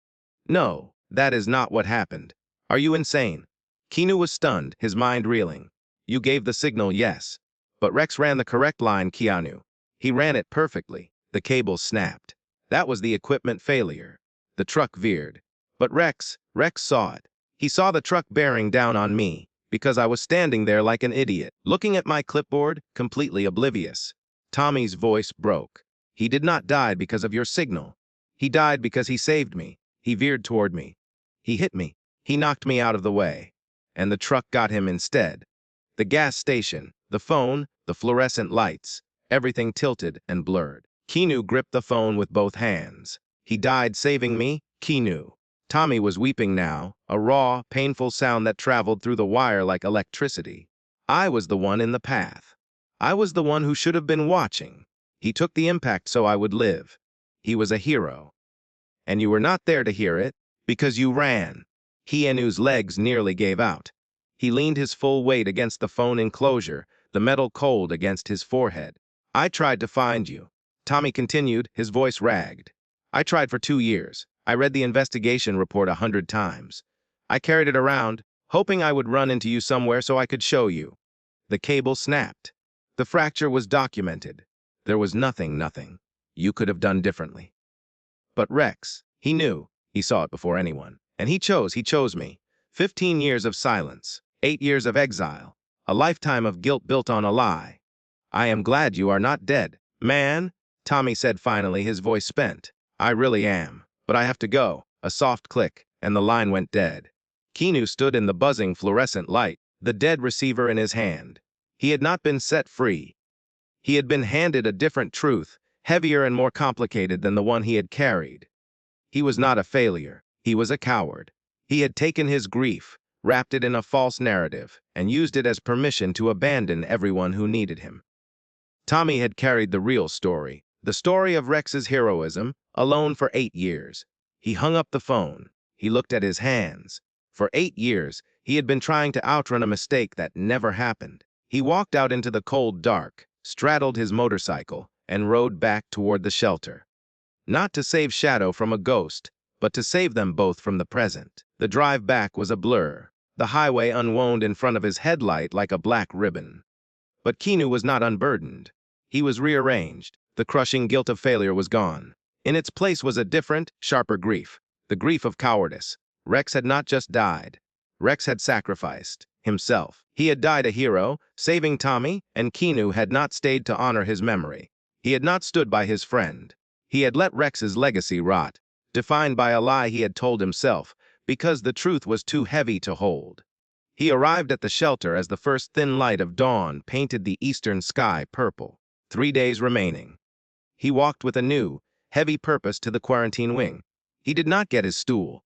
No, that is not what happened. Are you insane? Keanu was stunned, his mind reeling. You gave the signal, yes. But Rex ran the correct line, Keanu. He ran it perfectly. The cable snapped. That was the equipment failure. The truck veered. But Rex saw it. He saw the truck bearing down on me, because I was standing there like an idiot, looking at my clipboard, completely oblivious. Tommy's voice broke. He did not die because of your signal. He died because he saved me. He veered toward me. He hit me. He knocked me out of the way. And the truck got him instead. The gas station, the phone, the fluorescent lights, everything tilted and blurred. Keanu gripped the phone with both hands. He died saving me, Keanu. Tommy was weeping now, a raw, painful sound that traveled through the wire like electricity. I was the one in the path. I was the one who should have been watching. He took the impact so I would live. He was a hero. And you were not there to hear it, because you ran. Keanu's legs nearly gave out. He leaned his full weight against the phone enclosure, the metal cold against his forehead. I tried to find you. Tommy continued, his voice ragged. I tried for 2 years. I read the investigation report 100 times. I carried it around, hoping I would run into you somewhere so I could show you. The cable snapped. The fracture was documented. There was nothing you could have done differently. But Rex, he knew. He saw it before anyone. And he chose me. 15 years of silence, 8 years of exile, a lifetime of guilt built on a lie. I am glad you are not dead, man, Tommy said finally, his voice spent. I really am. But I have to go. A soft click, and the line went dead. Keanu stood in the buzzing fluorescent light, the dead receiver in his hand. He had not been set free. He had been handed a different truth, heavier and more complicated than the one he had carried. He was not a failure. He was a coward. He had taken his grief, wrapped it in a false narrative, and used it as permission to abandon everyone who needed him. Tommy had carried the real story, the story of Rex's heroism, alone for 8 years. He hung up the phone. He looked at his hands. For 8 years, he had been trying to outrun a mistake that never happened. He walked out into the cold dark, straddled his motorcycle, and rode back toward the shelter. Not to save Shadow from a ghost, but to save them both from the present. The drive back was a blur, the highway unwound in front of his headlight like a black ribbon. But Keanu was not unburdened. He was rearranged. The crushing guilt of failure was gone. In its place was a different, sharper grief, the grief of cowardice. Rex had not just died. Rex had sacrificed himself. He had died a hero, saving Tommy, and Keanu had not stayed to honor his memory. He had not stood by his friend. He had let Rex's legacy rot, defined by a lie he had told himself, because the truth was too heavy to hold. He arrived at the shelter as the first thin light of dawn painted the eastern sky purple. 3 days remaining. He walked with a new, heavy purpose to the quarantine wing. He did not get his stool.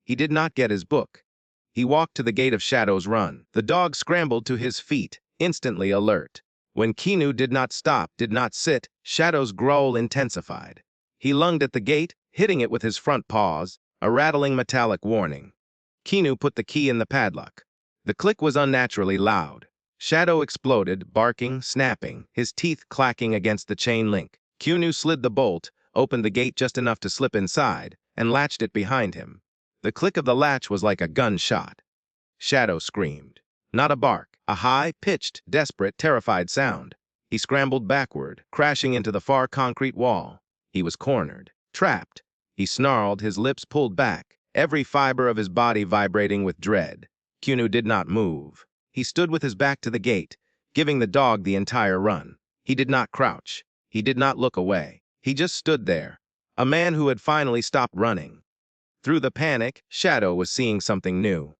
He did not get his book. He walked to the gate of Shadow's Run. The dog scrambled to his feet, instantly alert. When Keanu did not stop, did not sit, Shadow's growl intensified. He lunged at the gate, hitting it with his front paws, a rattling metallic warning. Keanu put the key in the padlock. The click was unnaturally loud. Shadow exploded, barking, snapping, his teeth clacking against the chain link. Keanu slid the bolt, opened the gate just enough to slip inside, and latched it behind him. The click of the latch was like a gunshot. Shadow screamed. Not a bark, a high-pitched, desperate, terrified sound. He scrambled backward, crashing into the far concrete wall. He was cornered, trapped. He snarled, his lips pulled back, every fiber of his body vibrating with dread. Keanu did not move. He stood with his back to the gate, giving the dog the entire run. He did not crouch. He did not look away. He just stood there, a man who had finally stopped running. Through the panic, Shadow was seeing something new.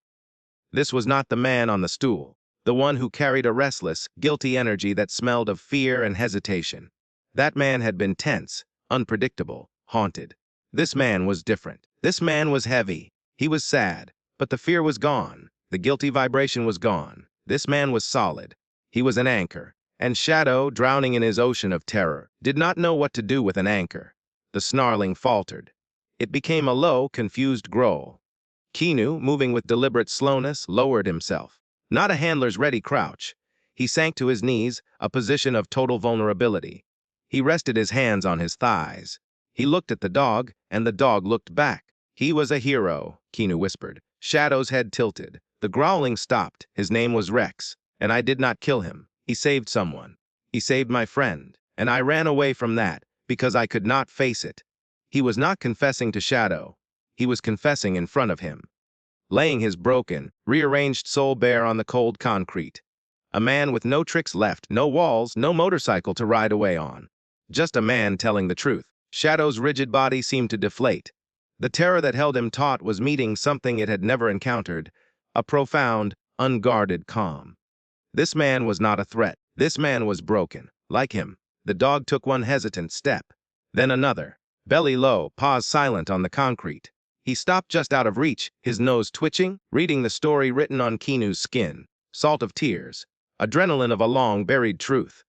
This was not the man on the stool. the one who carried a restless, guilty energy that smelled of fear and hesitation. That man had been tense, unpredictable, haunted. This man was different. This man was heavy. He was sad, but the fear was gone. The guilty vibration was gone. This man was solid. He was an anchor. And Shadow, drowning in his ocean of terror, did not know what to do with an anchor. The snarling faltered. It became a low, confused growl. Keanu, moving with deliberate slowness, lowered himself. Not a handler's ready crouch. He sank to his knees, a position of total vulnerability. He rested his hands on his thighs. He looked at the dog, and the dog looked back. He was a hero, Keanu whispered. Shadow's head tilted. The growling stopped. His name was Rex, and I did not kill him. He saved someone. He saved my friend, and I ran away from that because I could not face it. He was not confessing to Shadow. He was confessing in front of him, laying his broken, rearranged soul bare on the cold concrete. A man with no tricks left, no walls, no motorcycle to ride away on. Just a man telling the truth. Shadow's rigid body seemed to deflate. The terror that held him taut was meeting something it had never encountered, a profound, unguarded calm. This man was not a threat. This man was broken. Like him, the dog took one hesitant step, then another. Belly low, paws silent on the concrete. He stopped just out of reach, his nose twitching, reading the story written on Keanu's skin. Salt of tears, adrenaline of a long-buried truth.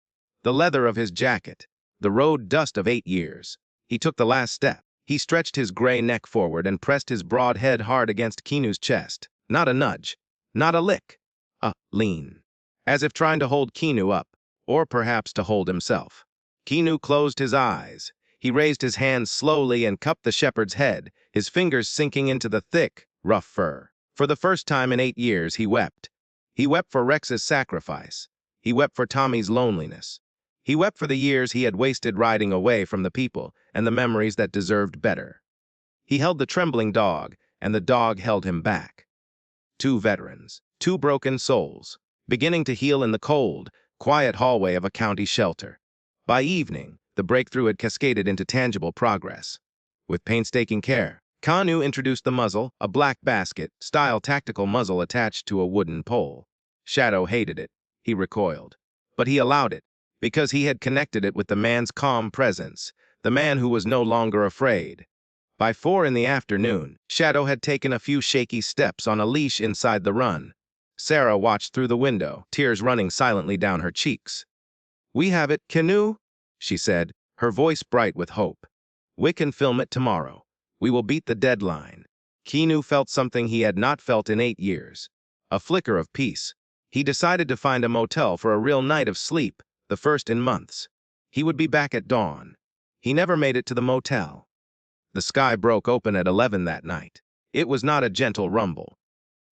The leather of his jacket, the road dust of 8 years. He took the last step. He stretched his gray neck forward and pressed his broad head hard against Keanu's chest. Not a nudge, not a lick, a lean. As if trying to hold Keanu up, or perhaps to hold himself. Keanu closed his eyes. He raised his hands slowly and cupped the shepherd's head, his fingers sinking into the thick, rough fur. For the first time in 8 years, he wept. He wept for Rex's sacrifice. He wept for Tommy's loneliness. He wept for the years he had wasted riding away from the people and the memories that deserved better. He held the trembling dog, and the dog held him back. 2 veterans, 2 broken souls, beginning to heal in the cold, quiet hallway of a county shelter. By evening, the breakthrough had cascaded into tangible progress. With painstaking care, Keanu introduced the muzzle, a black basket-style tactical muzzle attached to a wooden pole. Shadow hated it. He recoiled. But he allowed it, because he had connected it with the man's calm presence, the man who was no longer afraid. By 4 in the afternoon, Shadow had taken a few shaky steps on a leash inside the run. Sarah watched through the window, tears running silently down her cheeks. "We have it, Keanu," she said, her voice bright with hope. "We can film it tomorrow. We will beat the deadline." Keanu felt something he had not felt in 8 years. A flicker of peace. He decided to find a motel for a real night of sleep, the first in months. He would be back at dawn. He never made it to the motel. The sky broke open at 11 that night. It was not a gentle rumble.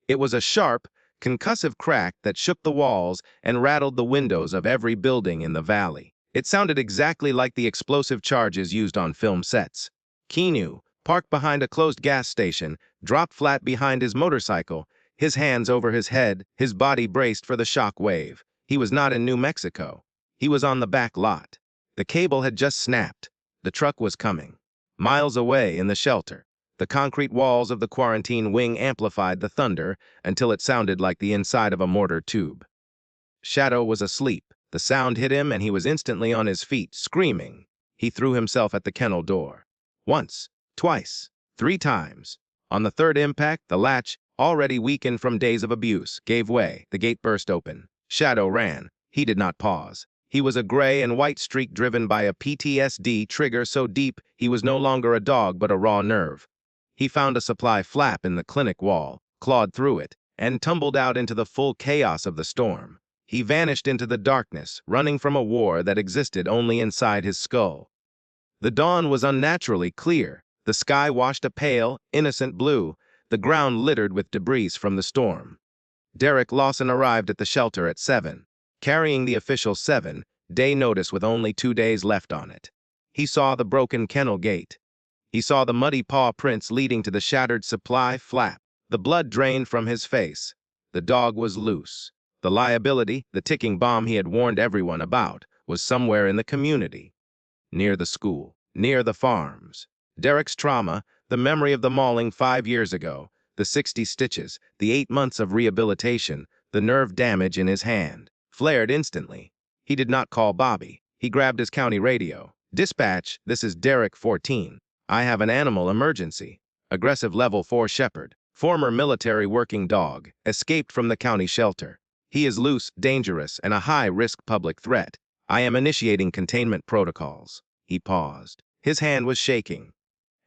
It was a sharp, concussive crack that shook the walls and rattled the windows of every building in the valley. It sounded exactly like the explosive charges used on film sets. Keanu, parked behind a closed gas station, dropped flat behind his motorcycle, his hands over his head, his body braced for the shock wave. He was not in New Mexico. He was on the back lot. The cable had just snapped. The truck was coming. Miles away in the shelter, the concrete walls of the quarantine wing amplified the thunder until it sounded like the inside of a mortar tube. Shadow was asleep. The sound hit him and he was instantly on his feet, screaming. He threw himself at the kennel door. Once, twice, 3 times. On the 3rd impact, the latch, already weakened from days of abuse, gave way. The gate burst open. Shadow ran. He did not pause. He was a gray and white streak driven by a PTSD trigger so deep he was no longer a dog but a raw nerve. He found a supply flap in the clinic wall, clawed through it, and tumbled out into the full chaos of the storm. He vanished into the darkness, running from a war that existed only inside his skull. The dawn was unnaturally clear. The sky washed a pale, innocent blue, the ground littered with debris from the storm. Derek Lawson arrived at the shelter at 7, carrying the official 7-day notice with only 2 days left on it. He saw the broken kennel gate. He saw the muddy paw prints leading to the shattered supply flap. The blood drained from his face. The dog was loose. The liability, the ticking bomb he had warned everyone about, was somewhere in the community. Near the school, near the farms. Derek's trauma, the memory of the mauling 5 years ago, the 60 stitches, the 8 months of rehabilitation, The nerve damage in his hand flared instantly. He did not call Bobby. He grabbed his county radio. "Dispatch, this is Derek 14. I have an animal emergency. Aggressive level 4 shepherd. Former military working dog. Escaped from the county shelter. He is loose, dangerous, and a high-risk public threat. I am initiating containment protocols." He paused. His hand was shaking.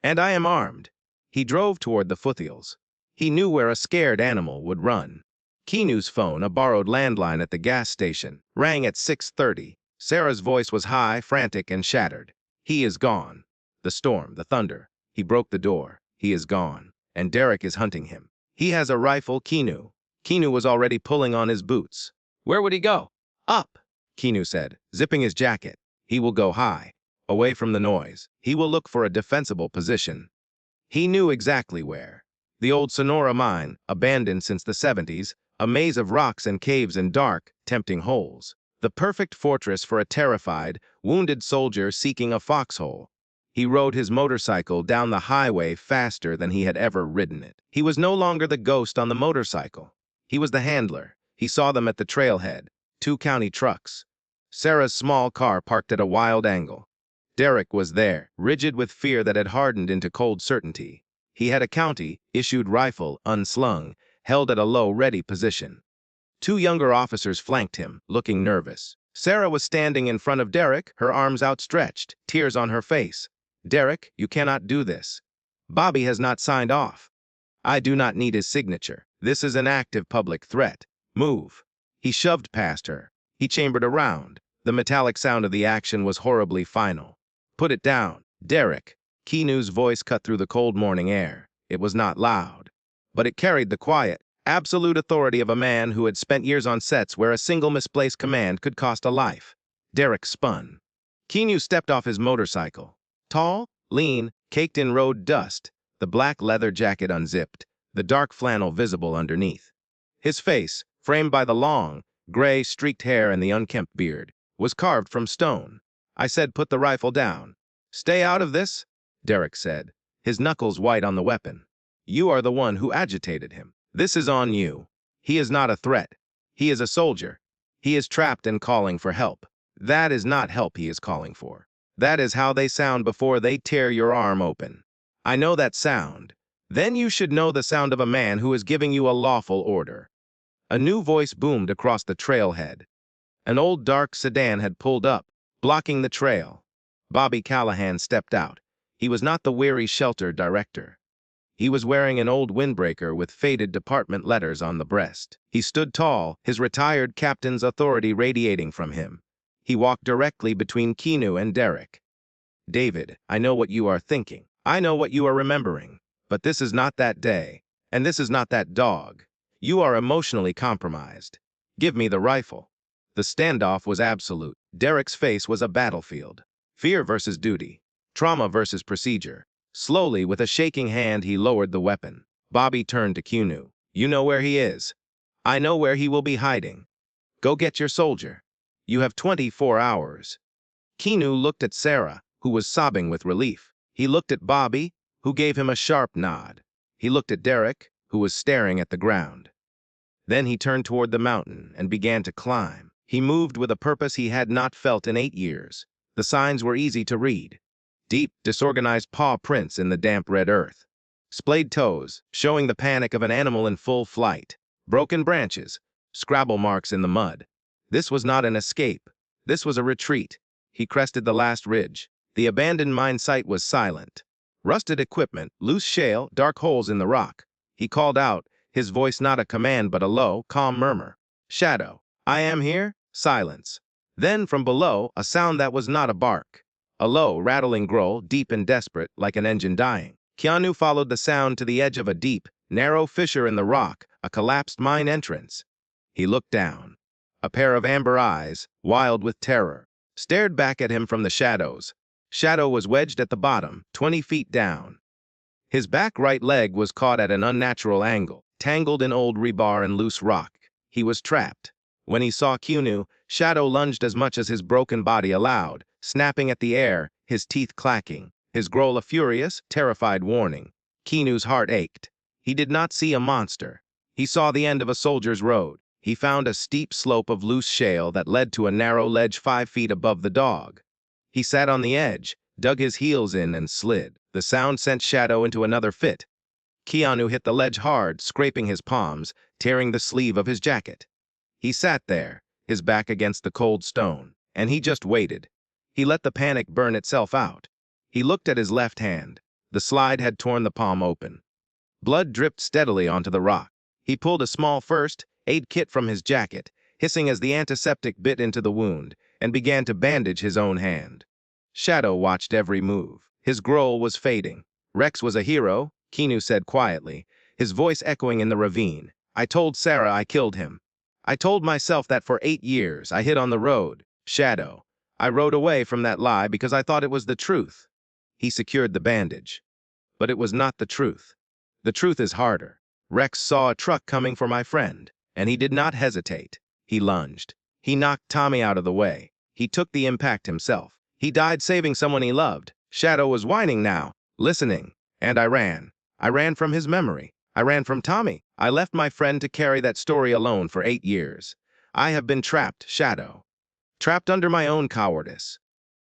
"And I am armed." He drove toward the foothills. He knew where a scared animal would run. Keanu's phone, a borrowed landline at the gas station, rang at 6:30. Sarah's voice was high, frantic, and shattered. "He is gone. The storm, the thunder. He broke the door. He is gone. And Derek is hunting him. He has a rifle, Keanu." Keanu was already pulling on his boots. "Where would he go?" "Up," Keanu said, zipping his jacket. "He will go high, away from the noise. He will look for a defensible position." He knew exactly where. The old Sonora mine, abandoned since the 70s, a maze of rocks and caves and dark, tempting holes. The perfect fortress for a terrified, wounded soldier seeking a foxhole. He rode his motorcycle down the highway faster than he had ever ridden it. He was no longer the ghost on the motorcycle. He was the handler. He saw them at the trailhead, 2 county trucks. Sarah's small car parked at a wild angle. Derek was there, rigid with fear that had hardened into cold certainty. He had a county-issued rifle, unslung, held at a low, ready position. 2 younger officers flanked him, looking nervous. Sarah was standing in front of Derek, her arms outstretched, tears on her face. "Derek, you cannot do this. Bobby has not signed off. I do not need his signature. This is an active public threat. Move." He shoved past her. He chambered around. The metallic sound of the action was horribly final. "Put it down, Derek." Keanu's voice cut through the cold morning air. It was not loud, but it carried the quiet, absolute authority of a man who had spent years on sets where a single misplaced command could cost a life. Derek spun. Keanu stepped off his motorcycle. Tall, lean, caked in road dust, the black leather jacket unzipped, the dark flannel visible underneath. His face, framed by the long, gray, streaked hair and the unkempt beard, was carved from stone. "I said put the rifle down." "Stay out of this," Derek said, his knuckles white on the weapon. "You are the one who agitated him. This is on you. He is not a threat. He is a soldier. He is trapped and calling for help. That is not help he is calling for. That is how they sound before they tear your arm open. I know that sound. Then you should know the sound of a man who is giving you a lawful order." A new voice boomed across the trailhead. An old dark sedan had pulled up, blocking the trail. Bobby Callahan stepped out. He was not the weary shelter director. He was wearing an old windbreaker with faded department letters on the breast. He stood tall, his retired captain's authority radiating from him. He walked directly between Keanu and Derek. "David, I know what you are thinking. I know what you are remembering. But this is not that day, and this is not that dog. You are emotionally compromised. Give me the rifle." The standoff was absolute. Derek's face was a battlefield. Fear versus duty. Trauma versus procedure. Slowly, with a shaking hand, he lowered the weapon. Bobby turned to Keanu. "You know where he is. I know where he will be hiding. Go get your soldier. You have 24 hours. Keanu looked at Sarah, who was sobbing with relief. He looked at Bobby, who gave him a sharp nod. He looked at Derek, who was staring at the ground. Then he turned toward the mountain and began to climb. He moved with a purpose he had not felt in 8 years. The signs were easy to read. Deep, disorganized paw prints in the damp red earth. Splayed toes, showing the panic of an animal in full flight. Broken branches, scrabble marks in the mud. This was not an escape. This was a retreat. He crested the last ridge. The abandoned mine site was silent. Rusted equipment, loose shale, dark holes in the rock. He called out, his voice not a command but a low, calm murmur. "Shadow, I am here." Silence. Then from below, a sound that was not a bark. A low, rattling growl, deep and desperate, like an engine dying. Keanu followed the sound to the edge of a deep, narrow fissure in the rock, a collapsed mine entrance. He looked down. A pair of amber eyes, wild with terror, stared back at him from the shadows. Shadow was wedged at the bottom, 20 feet down. His back right leg was caught at an unnatural angle, tangled in old rebar and loose rock. He was trapped. When he saw Keanu, Shadow lunged as much as his broken body allowed, snapping at the air, his teeth clacking, his growl a furious, terrified warning. Keanu's heart ached. He did not see a monster. He saw the end of a soldier's road. He found a steep slope of loose shale that led to a narrow ledge 5 feet above the dog. He sat on the edge, dug his heels in, and slid. The sound sent Shadow into another fit. Keanu hit the ledge hard, scraping his palms, tearing the sleeve of his jacket. He sat there, his back against the cold stone, and he just waited. He let the panic burn itself out. He looked at his left hand. The slide had torn the palm open. Blood dripped steadily onto the rock. He pulled a small first aid kit from his jacket, hissing as the antiseptic bit into the wound, and began to bandage his own hand. Shadow watched every move. His growl was fading. Rex was a hero, Keanu said quietly, his voice echoing in the ravine. I told Sarah I killed him. I told myself that for 8 years. I hid on the road. Shadow. I rode away from that lie because I thought it was the truth. He secured the bandage. But it was not the truth. The truth is harder. Rex saw a truck coming for my friend, and he did not hesitate. He lunged. He knocked Tommy out of the way. He took the impact himself. He died saving someone he loved. Shadow was whining now, listening, and I ran. I ran from his memory. I ran from Tommy. I left my friend to carry that story alone for 8 years. I have been trapped, Shadow. Trapped under my own cowardice.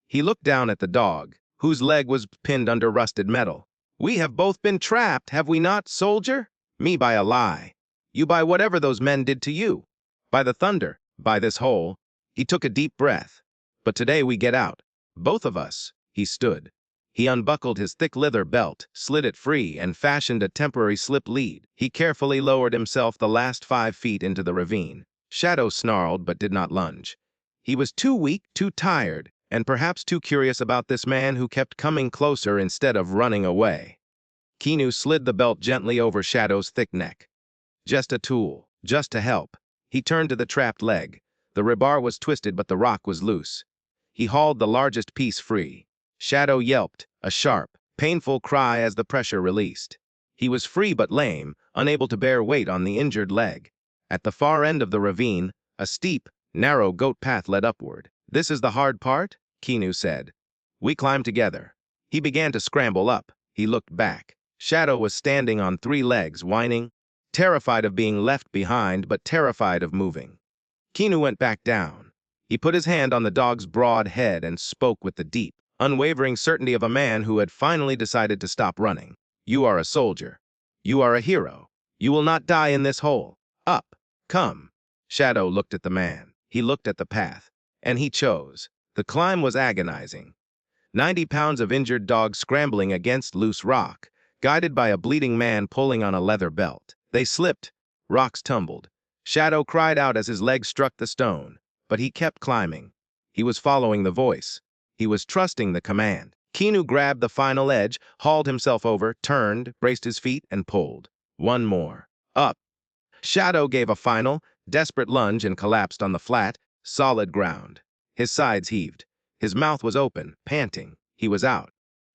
He looked down at the dog, whose leg was pinned under rusted metal. We have both been trapped, have we not, soldier? Me by a lie. You by whatever those men did to you. By the thunder, by this hole. He took a deep breath. But today we get out. Both of us. He stood. He unbuckled his thick leather belt, slid it free, and fashioned a temporary slip lead. He carefully lowered himself the last 5 feet into the ravine. Shadow snarled but did not lunge. He was too weak, too tired, and perhaps too curious about this man who kept coming closer instead of running away. Keanu slid the belt gently over Shadow's thick neck. Just a tool, just to help. He turned to the trapped leg. The rebar was twisted but the rock was loose. He hauled the largest piece free. Shadow yelped, a sharp, painful cry as the pressure released. He was free but lame, unable to bear weight on the injured leg. At the far end of the ravine, a steep, narrow goat path led upward. This is the hard part, Keanu said. We climbed together. He began to scramble up. He looked back. Shadow was standing on 3 legs, whining, terrified of being left behind, but terrified of moving. Keanu went back down. He put his hand on the dog's broad head and spoke with the deep, unwavering certainty of a man who had finally decided to stop running. You are a soldier. You are a hero. You will not die in this hole. Up. Come. Shadow looked at the man. He looked at the path. And he chose. The climb was agonizing. 90 pounds of injured dog scrambling against loose rock, guided by a bleeding man pulling on a leather belt. They slipped. Rocks tumbled. Shadow cried out as his legs struck the stone, but he kept climbing. He was following the voice. He was trusting the command. Keanu grabbed the final edge, hauled himself over, turned, braced his feet, and pulled. One more. Up. Shadow gave a final, desperate lunge and collapsed on the flat, solid ground. His sides heaved. His mouth was open, panting. He was out.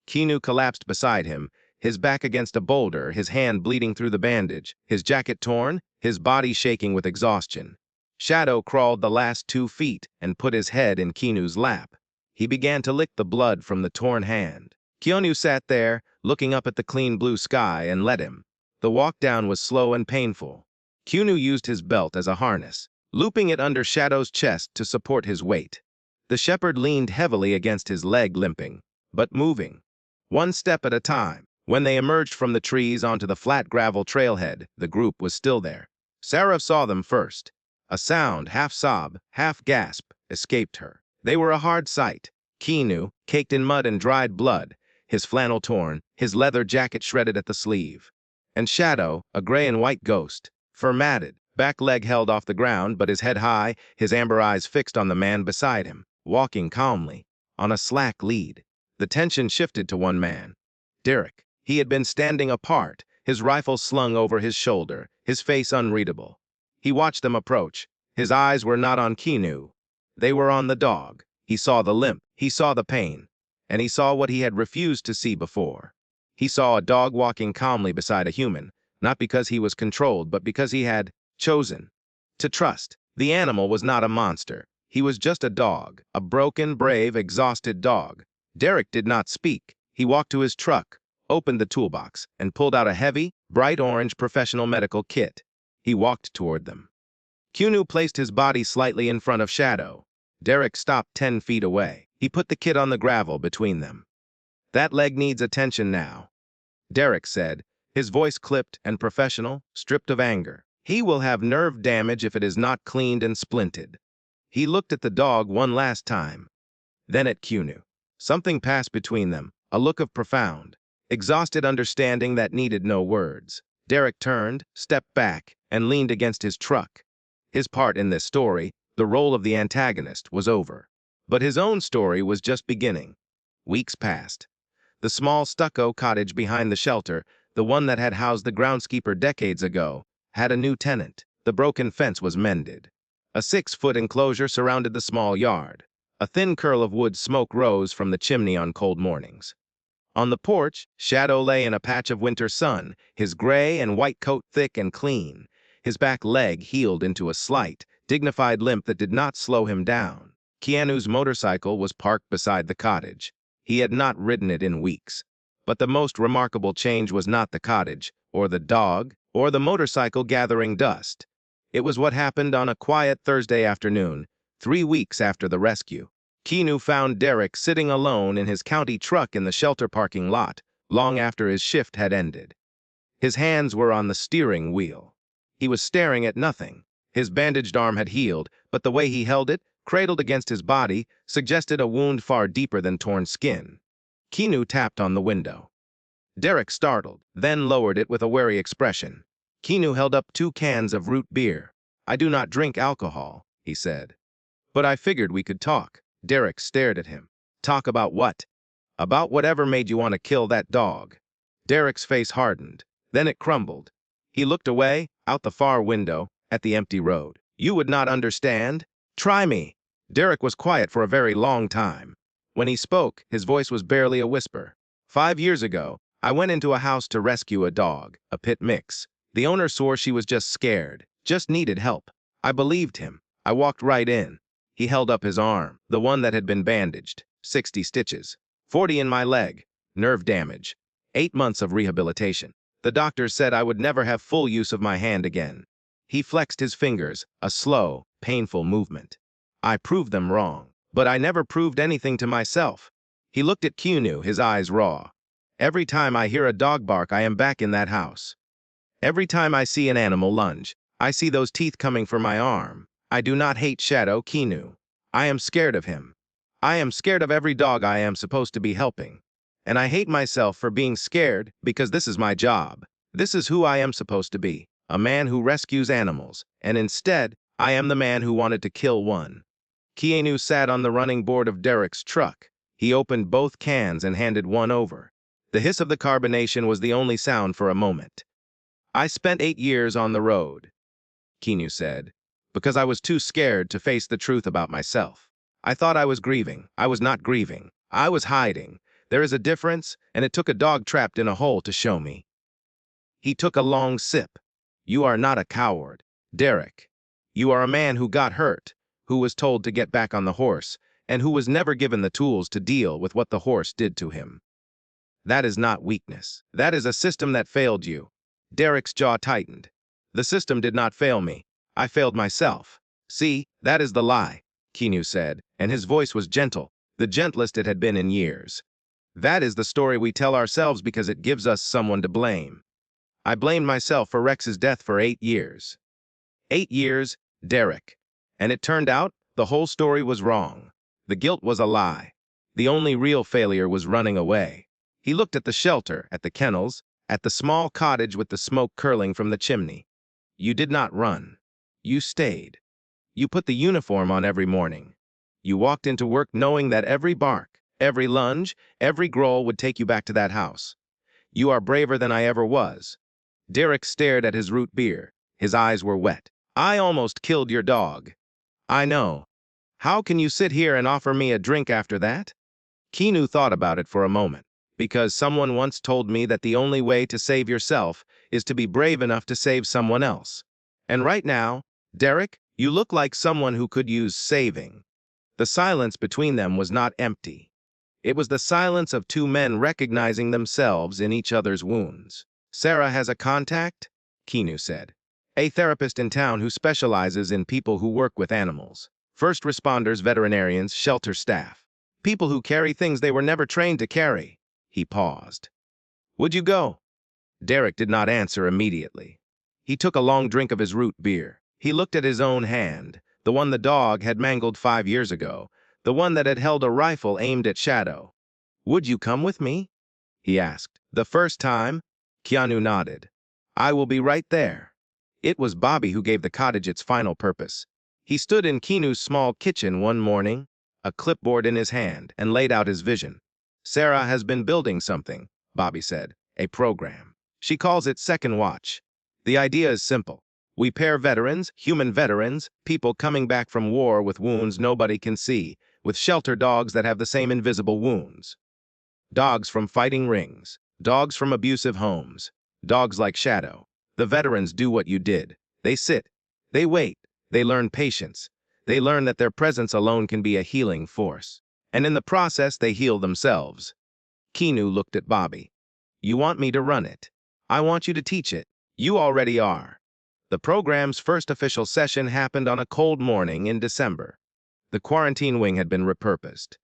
Keanu collapsed beside him, his back against a boulder, his hand bleeding through the bandage, his jacket torn, his body shaking with exhaustion. Shadow crawled the last 2 feet and put his head in Keanu's lap. He began to lick the blood from the torn hand. Keanu sat there, looking up at the clean blue sky, and let him. The walk down was slow and painful. Keanu used his belt as a harness, looping it under Shadow's chest to support his weight. The shepherd leaned heavily against his leg, limping, but moving. 1 step at a time. When they emerged from the trees onto the flat gravel trailhead, the group was still there. Sarah saw them first. A sound, half sob, half gasp, escaped her. They were a hard sight. Keanu, caked in mud and dried blood, his flannel torn, his leather jacket shredded at the sleeve. And Shadow, a gray and white ghost, fur-matted, back leg held off the ground, but his head high, his amber eyes fixed on the man beside him, walking calmly, on a slack lead. The tension shifted to one man. Derek. He had been standing apart, his rifle slung over his shoulder, his face unreadable. He watched them approach. His eyes were not on Keanu. They were on the dog. He saw the limp, he saw the pain, and he saw what he had refused to see before. He saw a dog walking calmly beside a human, not because he was controlled, but because he had chosen to trust. The animal was not a monster. He was just a dog, a broken, brave, exhausted dog. Derek did not speak. He walked to his truck, opened the toolbox, and pulled out a heavy, bright orange professional medical kit. He walked toward them. Keanu placed his body slightly in front of Shadow. Derek stopped 10 feet away. He put the kid on the gravel between them. That leg needs attention now, Derek said, his voice clipped and professional, stripped of anger. He will have nerve damage if it is not cleaned and splinted. He looked at the dog one last time, then at Keanu. Something passed between them, a look of profound, exhausted understanding that needed no words. Derek turned, stepped back, and leaned against his truck. His part in this story, the role of the antagonist, was over. But his own story was just beginning. Weeks passed. The small stucco cottage behind the shelter, the one that had housed the groundskeeper decades ago, had a new tenant. The broken fence was mended. A 6-foot enclosure surrounded the small yard. A thin curl of wood smoke rose from the chimney on cold mornings. On the porch, Shadow lay in a patch of winter sun, his gray and white coat thick and clean, his back leg healed into a slight, dignified limp that did not slow him down. Keanu's motorcycle was parked beside the cottage. He had not ridden it in weeks. But the most remarkable change was not the cottage, or the dog, or the motorcycle gathering dust. It was what happened on a quiet Thursday afternoon, 3 weeks after the rescue. Keanu found Derek sitting alone in his county truck in the shelter parking lot, long after his shift had ended. His hands were on the steering wheel. He was staring at nothing. His bandaged arm had healed, but the way he held it, cradled against his body, suggested a wound far deeper than torn skin. Keanu tapped on the window. Derek startled, then lowered it with a wary expression. Keanu held up 2 cans of root beer. "I do not drink alcohol," he said. "But I figured we could talk." Derek stared at him. "Talk about what?" "About whatever made you want to kill that dog." Derek's face hardened. Then it crumbled. He looked away, out the far window, at the empty road. "You would not understand. Try me." Derek was quiet for a very long time. When he spoke, his voice was barely a whisper. 5 years ago, I went into a house to rescue a dog, a pit mix. The owner swore she was just scared, just needed help. I believed him. I walked right in. He held up his arm, the one that had been bandaged. 60 stitches. 40 in my leg. Nerve damage. 8 months of rehabilitation. The doctors said I would never have full use of my hand again. He flexed his fingers, a slow, painful movement. I proved them wrong, but I never proved anything to myself. He looked at Keanu, his eyes raw. Every time I hear a dog bark, I am back in that house. Every time I see an animal lunge, I see those teeth coming for my arm. I do not hate Shadow, Keanu. I am scared of him. I am scared of every dog I am supposed to be helping. And I hate myself for being scared because this is my job. This is who I am supposed to be, a man who rescues animals, and instead, I am the man who wanted to kill one. Keanu sat on the running board of Derek's truck. He opened both cans and handed one over. The hiss of the carbonation was the only sound for a moment. "I spent 8 years on the road," Keanu said, "because I was too scared to face the truth about myself. I thought I was grieving. I was not grieving. I was hiding. There is a difference, and it took a dog trapped in a hole to show me." He took a long sip. "You are not a coward, Derek. You are a man who got hurt, who was told to get back on the horse, and who was never given the tools to deal with what the horse did to him. That is not weakness. That is a system that failed you." Derek's jaw tightened. "The system did not fail me. I failed myself. See, that is the lie," Keanu said, and his voice was gentle, the gentlest it had been in years. "That is the story we tell ourselves because it gives us someone to blame. I blamed myself for Rex's death for 8 years. 8 years, Derek. And it turned out the whole story was wrong. The guilt was a lie. The only real failure was running away." He looked at the shelter, at the kennels, at the small cottage with the smoke curling from the chimney. "You did not run. You stayed. You put the uniform on every morning. You walked into work knowing that every bark, every lunge, every growl would take you back to that house. You are braver than I ever was." Derek stared at his root beer. His eyes were wet. "I almost killed your dog. I know. How can you sit here and offer me a drink after that?" Keanu thought about it for a moment. "Because someone once told me that the only way to save yourself is to be brave enough to save someone else. And right now, Derek, you look like someone who could use saving." The silence between them was not empty. It was the silence of 2 men recognizing themselves in each other's wounds. "Sarah has a contact?" Keanu said. A therapist in town who specializes in people who work with animals. First responders, veterinarians, shelter staff. People who carry things they were never trained to carry. He paused. Would you go? Derek did not answer immediately. He took a long drink of his root beer. He looked at his own hand, the one the dog had mangled 5 years ago, the one that had held a rifle aimed at Shadow. Would you come with me? He asked. The first time? Keanu nodded. I will be right there. It was Bobby who gave the cottage its final purpose. He stood in Keanu's small kitchen one morning, a clipboard in his hand, and laid out his vision. Sarah has been building something, Bobby said, a program. She calls it Second Watch. The idea is simple. We pair veterans, human veterans, people coming back from war with wounds nobody can see, with shelter dogs that have the same invisible wounds. Dogs from fighting rings, dogs from abusive homes, dogs like Shadow. The veterans do what you did. They sit, they wait, they learn patience. They learn that their presence alone can be a healing force. And in the process, they heal themselves. Keanu looked at Bobby. You want me to run it? I want you to teach it. You already are. The program's first official session happened on a cold morning in December. The quarantine wing had been repurposed.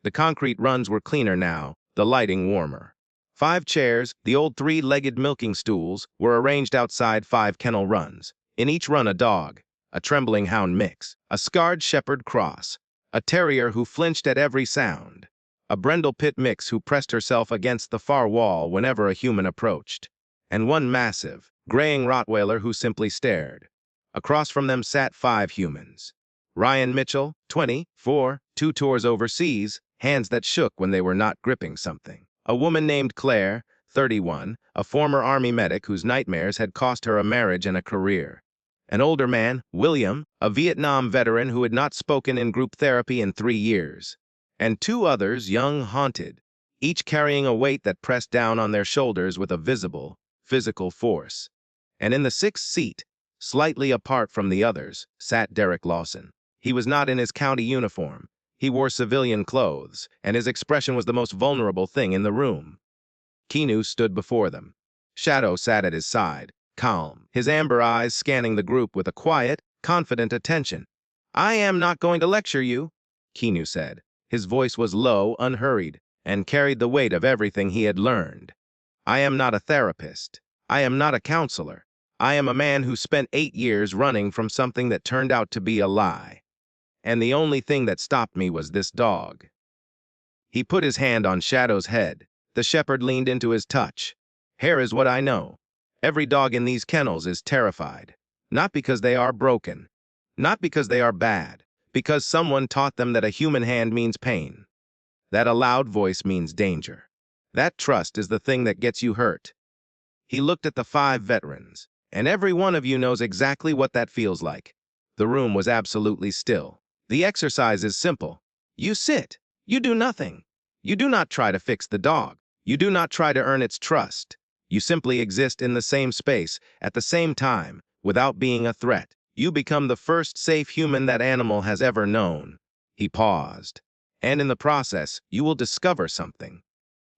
The concrete runs were cleaner now, the lighting warmer. 5 chairs, the old 3-legged milking stools, were arranged outside 5 kennel runs. In each run a dog, a trembling hound mix, a scarred shepherd cross, a terrier who flinched at every sound, a brindle pit mix who pressed herself against the far wall whenever a human approached, and one massive, graying Rottweiler who simply stared. Across from them sat 5 humans. Ryan Mitchell, 24, 2 tours overseas, hands that shook when they were not gripping something. A woman named Claire, 31, a former Army medic whose nightmares had cost her a marriage and a career. An older man, William, a Vietnam veteran who had not spoken in group therapy in 3 years. And 2 others, young, haunted, each carrying a weight that pressed down on their shoulders with a visible, physical force. And in the 6th seat, slightly apart from the others, sat Derek Lawson. He was not in his county uniform. He wore civilian clothes, and his expression was the most vulnerable thing in the room. Keanu stood before them. Shadow sat at his side, calm, his amber eyes scanning the group with a quiet, confident attention. I am not going to lecture you, Keanu said. His voice was low, unhurried, and carried the weight of everything he had learned. I am not a therapist. I am not a counselor. I am a man who spent 8 years running from something that turned out to be a lie. And the only thing that stopped me was this dog. He put his hand on Shadow's head. The shepherd leaned into his touch. Here is what I know. Every dog in these kennels is terrified. Not because they are broken. Not because they are bad. Because someone taught them that a human hand means pain. That a loud voice means danger. That trust is the thing that gets you hurt. He looked at the 5 veterans. And every one of you knows exactly what that feels like. The room was absolutely still. The exercise is simple. You sit. You do nothing. You do not try to fix the dog. You do not try to earn its trust. You simply exist in the same space, at the same time, without being a threat. You become the first safe human that animal has ever known. He paused. And in the process, you will discover something.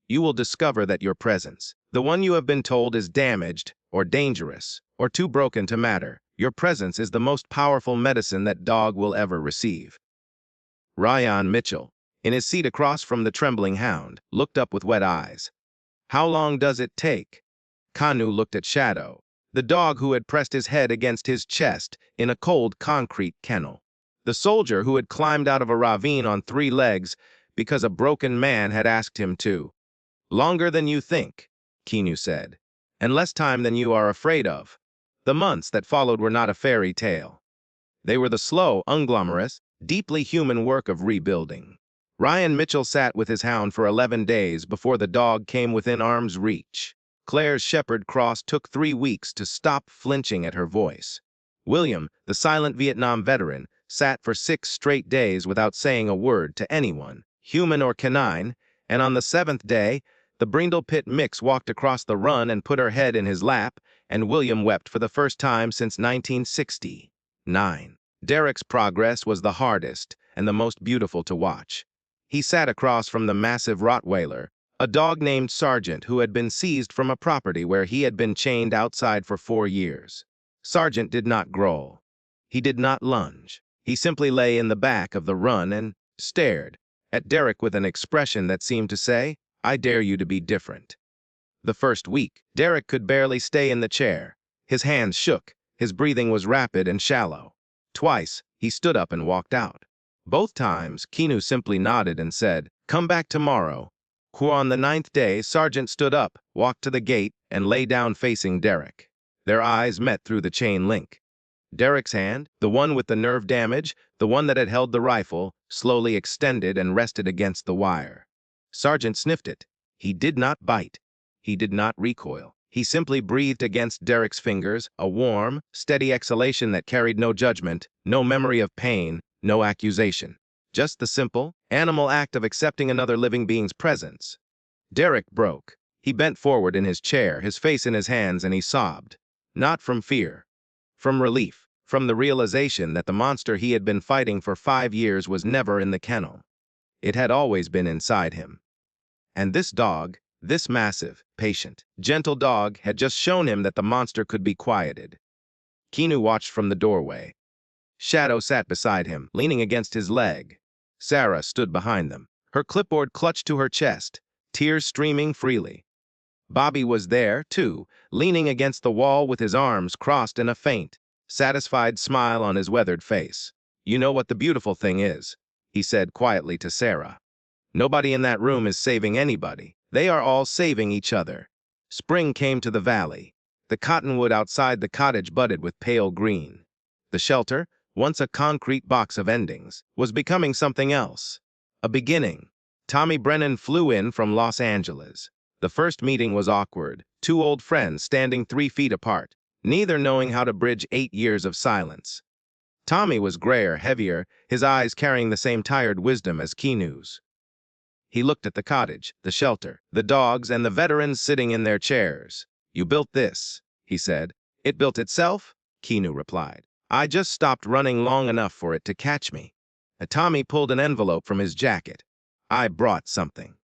You will discover that your presence, the one you have been told is damaged, or dangerous, or too broken to matter, your presence is the most powerful medicine that dog will ever receive. Ryan Mitchell, in his seat across from the trembling hound, looked up with wet eyes. How long does it take? Keanu looked at Shadow, the dog who had pressed his head against his chest in a cold concrete kennel. The soldier who had climbed out of a ravine on 3 legs because a broken man had asked him to. Longer than you think, Keanu said, and less time than you are afraid of. The months that followed were not a fairy tale. They were the slow, unglamorous, deeply human work of rebuilding. Ryan Mitchell sat with his hound for 11 days before the dog came within arm's reach. Claire's shepherd cross took 3 weeks to stop flinching at her voice. William, the silent Vietnam veteran, sat for 6 straight days without saying a word to anyone, human or canine, and on the 7th day, the brindle pit mix walked across the run and put her head in his lap, and William wept for the first time since 1969. Derek's progress was the hardest and the most beautiful to watch. He sat across from the massive Rottweiler, a dog named Sergeant who had been seized from a property where he had been chained outside for 4 years. Sergeant did not growl. He did not lunge. He simply lay in the back of the run and stared at Derek with an expression that seemed to say, "I dare you to be different." The first week, Derek could barely stay in the chair. His hands shook. His breathing was rapid and shallow. Twice, he stood up and walked out. Both times, Keanu simply nodded and said, "Come back tomorrow." On the ninth day, Sergeant stood up, walked to the gate, and lay down facing Derek. Their eyes met through the chain link. Derek's hand, the one with the nerve damage, the one that had held the rifle, slowly extended and rested against the wire. Sergeant sniffed it. He did not bite. He did not recoil. He simply breathed against Derek's fingers, a warm, steady exhalation that carried no judgment, no memory of pain, no accusation. Just the simple, animal act of accepting another living being's presence. Derek broke. He bent forward in his chair, his face in his hands, and he sobbed. Not from fear. From relief. From the realization that the monster he had been fighting for 5 years was never in the kennel. It had always been inside him. And this dog, this massive, patient, gentle dog, had just shown him that the monster could be quieted. Keanu watched from the doorway. Shadow sat beside him, leaning against his leg. Sarah stood behind them, her clipboard clutched to her chest, tears streaming freely. Bobby was there, too, leaning against the wall with his arms crossed in a faint, satisfied smile on his weathered face. "You know what the beautiful thing is," he said quietly to Sarah. "Nobody in that room is saving anybody. They are all saving each other." Spring came to the valley. The cottonwood outside the cottage budded with pale green. The shelter, once a concrete box of endings, was becoming something else. A beginning. Tommy Brennan flew in from Los Angeles. The first meeting was awkward, 2 old friends standing 3 feet apart, neither knowing how to bridge 8 years of silence. Tommy was grayer, heavier, his eyes carrying the same tired wisdom as Keanu's. He looked at the cottage, the shelter, the dogs, and the veterans sitting in their chairs. "You built this," he said. "It built itself?" Keanu replied. "I just stopped running long enough for it to catch me." Tommy pulled an envelope from his jacket. "I brought something."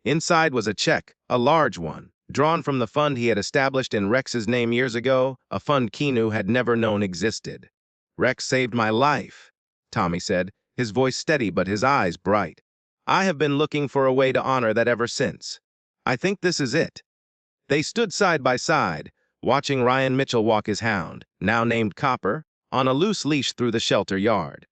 Inside was a check, a large one, drawn from the fund he had established in Rex's name years ago, a fund Keanu had never known existed. "Rex saved my life," Tommy said, his voice steady but his eyes bright. "I have been looking for a way to honor that ever since. I think this is it." They stood side by side, watching Ryan Mitchell walk his hound, now named Copper, on a loose leash through the shelter yard.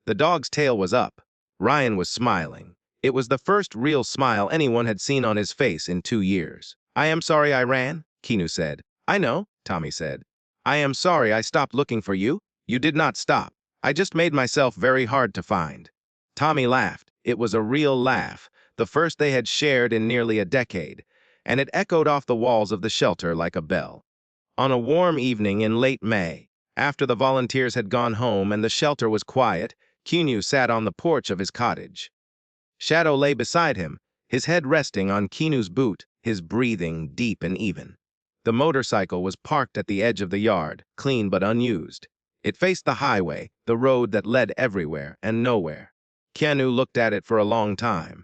The dog's tail was up. Ryan was smiling. It was the first real smile anyone had seen on his face in 2 years. "I am sorry I ran," Keanu said. "I know," Tommy said. "I am sorry I stopped looking for you." "You did not stop. I just made myself very hard to find." Tommy laughed. It was a real laugh, the first they had shared in nearly a decade, and it echoed off the walls of the shelter like a bell. On a warm evening in late May, after the volunteers had gone home and the shelter was quiet, Keanu sat on the porch of his cottage. Shadow lay beside him, his head resting on Keanu's boot, his breathing deep and even. The motorcycle was parked at the edge of the yard, clean but unused. It faced the highway, the road that led everywhere and nowhere. Keanu looked at it for a long time.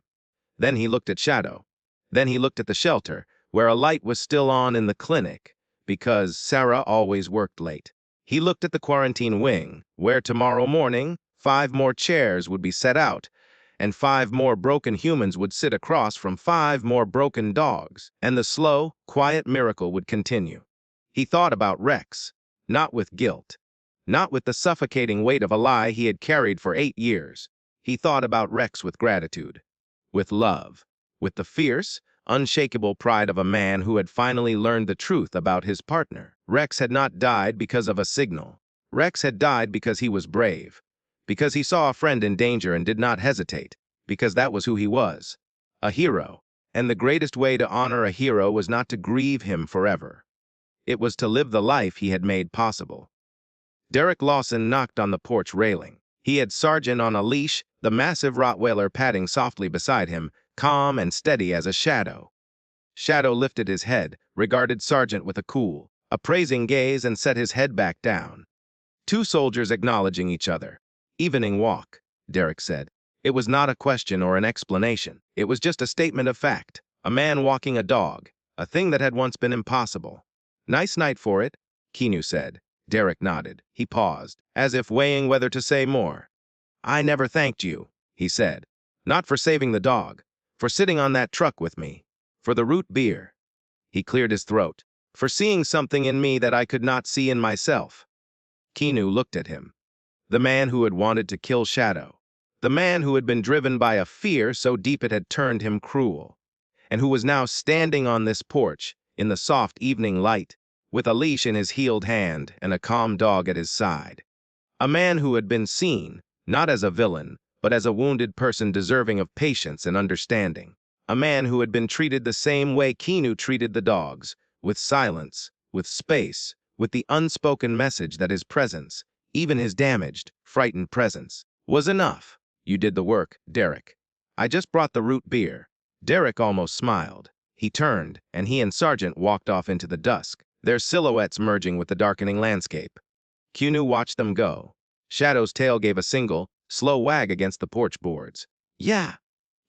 Then he looked at Shadow. Then he looked at the shelter, where a light was still on in the clinic, because Sarah always worked late. He looked at the quarantine wing, where tomorrow morning 5 more chairs would be set out, and 5 more broken humans would sit across from 5 more broken dogs, and the slow, quiet miracle would continue. He thought about Rex, not with guilt, not with the suffocating weight of a lie he had carried for 8 years. He thought about Rex with gratitude, with love, with the fierce, unshakable pride of a man who had finally learned the truth about his partner. Rex had not died because of a signal. Rex had died because he was brave, because he saw a friend in danger and did not hesitate, because that was who he was, a hero. And the greatest way to honor a hero was not to grieve him forever. It was to live the life he had made possible. Derek Lawson knocked on the porch railing. He had Sergeant on a leash, the massive Rottweiler padding softly beside him, calm and steady as a shadow. Shadow lifted his head, regarded Sergeant with a cool, appraising gaze, and set his head back down. 2 soldiers acknowledging each other. "Evening walk," Derek said. It was not a question or an explanation. It was just a statement of fact. A man walking a dog, a thing that had once been impossible. "Nice night for it," Keanu said. Derek nodded. He paused, as if weighing whether to say more. I never thanked you, he said. Not for saving the dog, for sitting on that truck with me, for the root beer. He cleared his throat. For seeing something in me that I could not see in myself. Keanu looked at him. The man who had wanted to kill Shadow. The man who had been driven by a fear so deep it had turned him cruel. And who was now standing on this porch, in the soft evening light, with a leash in his healed hand and a calm dog at his side. A man who had been seen, not as a villain, but as a wounded person deserving of patience and understanding. A man who had been treated the same way Keanu treated the dogs, with silence, with space, with the unspoken message that his presence, even his damaged, frightened presence, was enough. You did the work, Derek. I just brought the root beer. Derek almost smiled. He turned, and he and Sargent walked off into the dusk, their silhouettes merging with the darkening landscape. Keanu watched them go. Shadow's tail gave a single, slow wag against the porch boards. Yeah,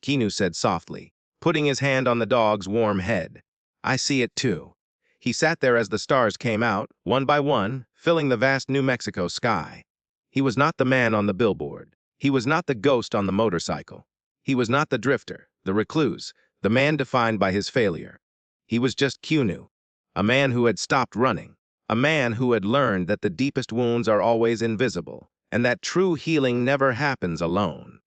Keanu said softly, putting his hand on the dog's warm head. I see it too. He sat there as the stars came out, one by one, filling the vast New Mexico sky. He was not the man on the billboard. He was not the ghost on the motorcycle. He was not the drifter, the recluse, the man defined by his failure. He was just Keanu, a man who had stopped running, a man who had learned that the deepest wounds are always invisible, and that true healing never happens alone.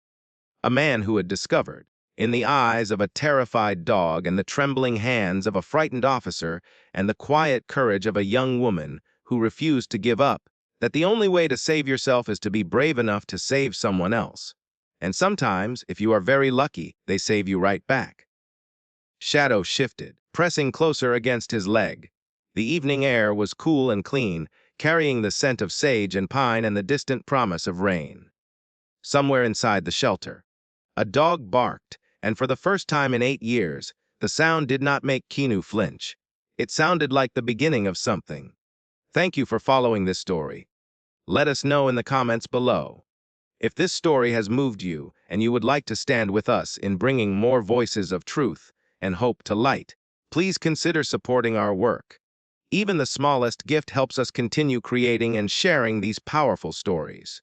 A man who had discovered, in the eyes of a terrified dog and the trembling hands of a frightened officer and the quiet courage of a young woman who refused to give up, that the only way to save yourself is to be brave enough to save someone else. And sometimes, if you are very lucky, they save you right back. Shadow shifted, pressing closer against his leg. The evening air was cool and clean, carrying the scent of sage and pine and the distant promise of rain. Somewhere inside the shelter, a dog barked, and for the first time in 8 years, the sound did not make Keanu flinch. It sounded like the beginning of something. Thank you for following this story. Let us know in the comments below. If this story has moved you and you would like to stand with us in bringing more voices of truth and hope to light, please consider supporting our work. Even the smallest gift helps us continue creating and sharing these powerful stories.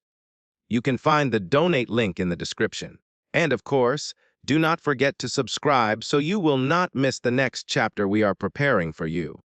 You can find the donate link in the description. And of course, do not forget to subscribe so you will not miss the next chapter we are preparing for you.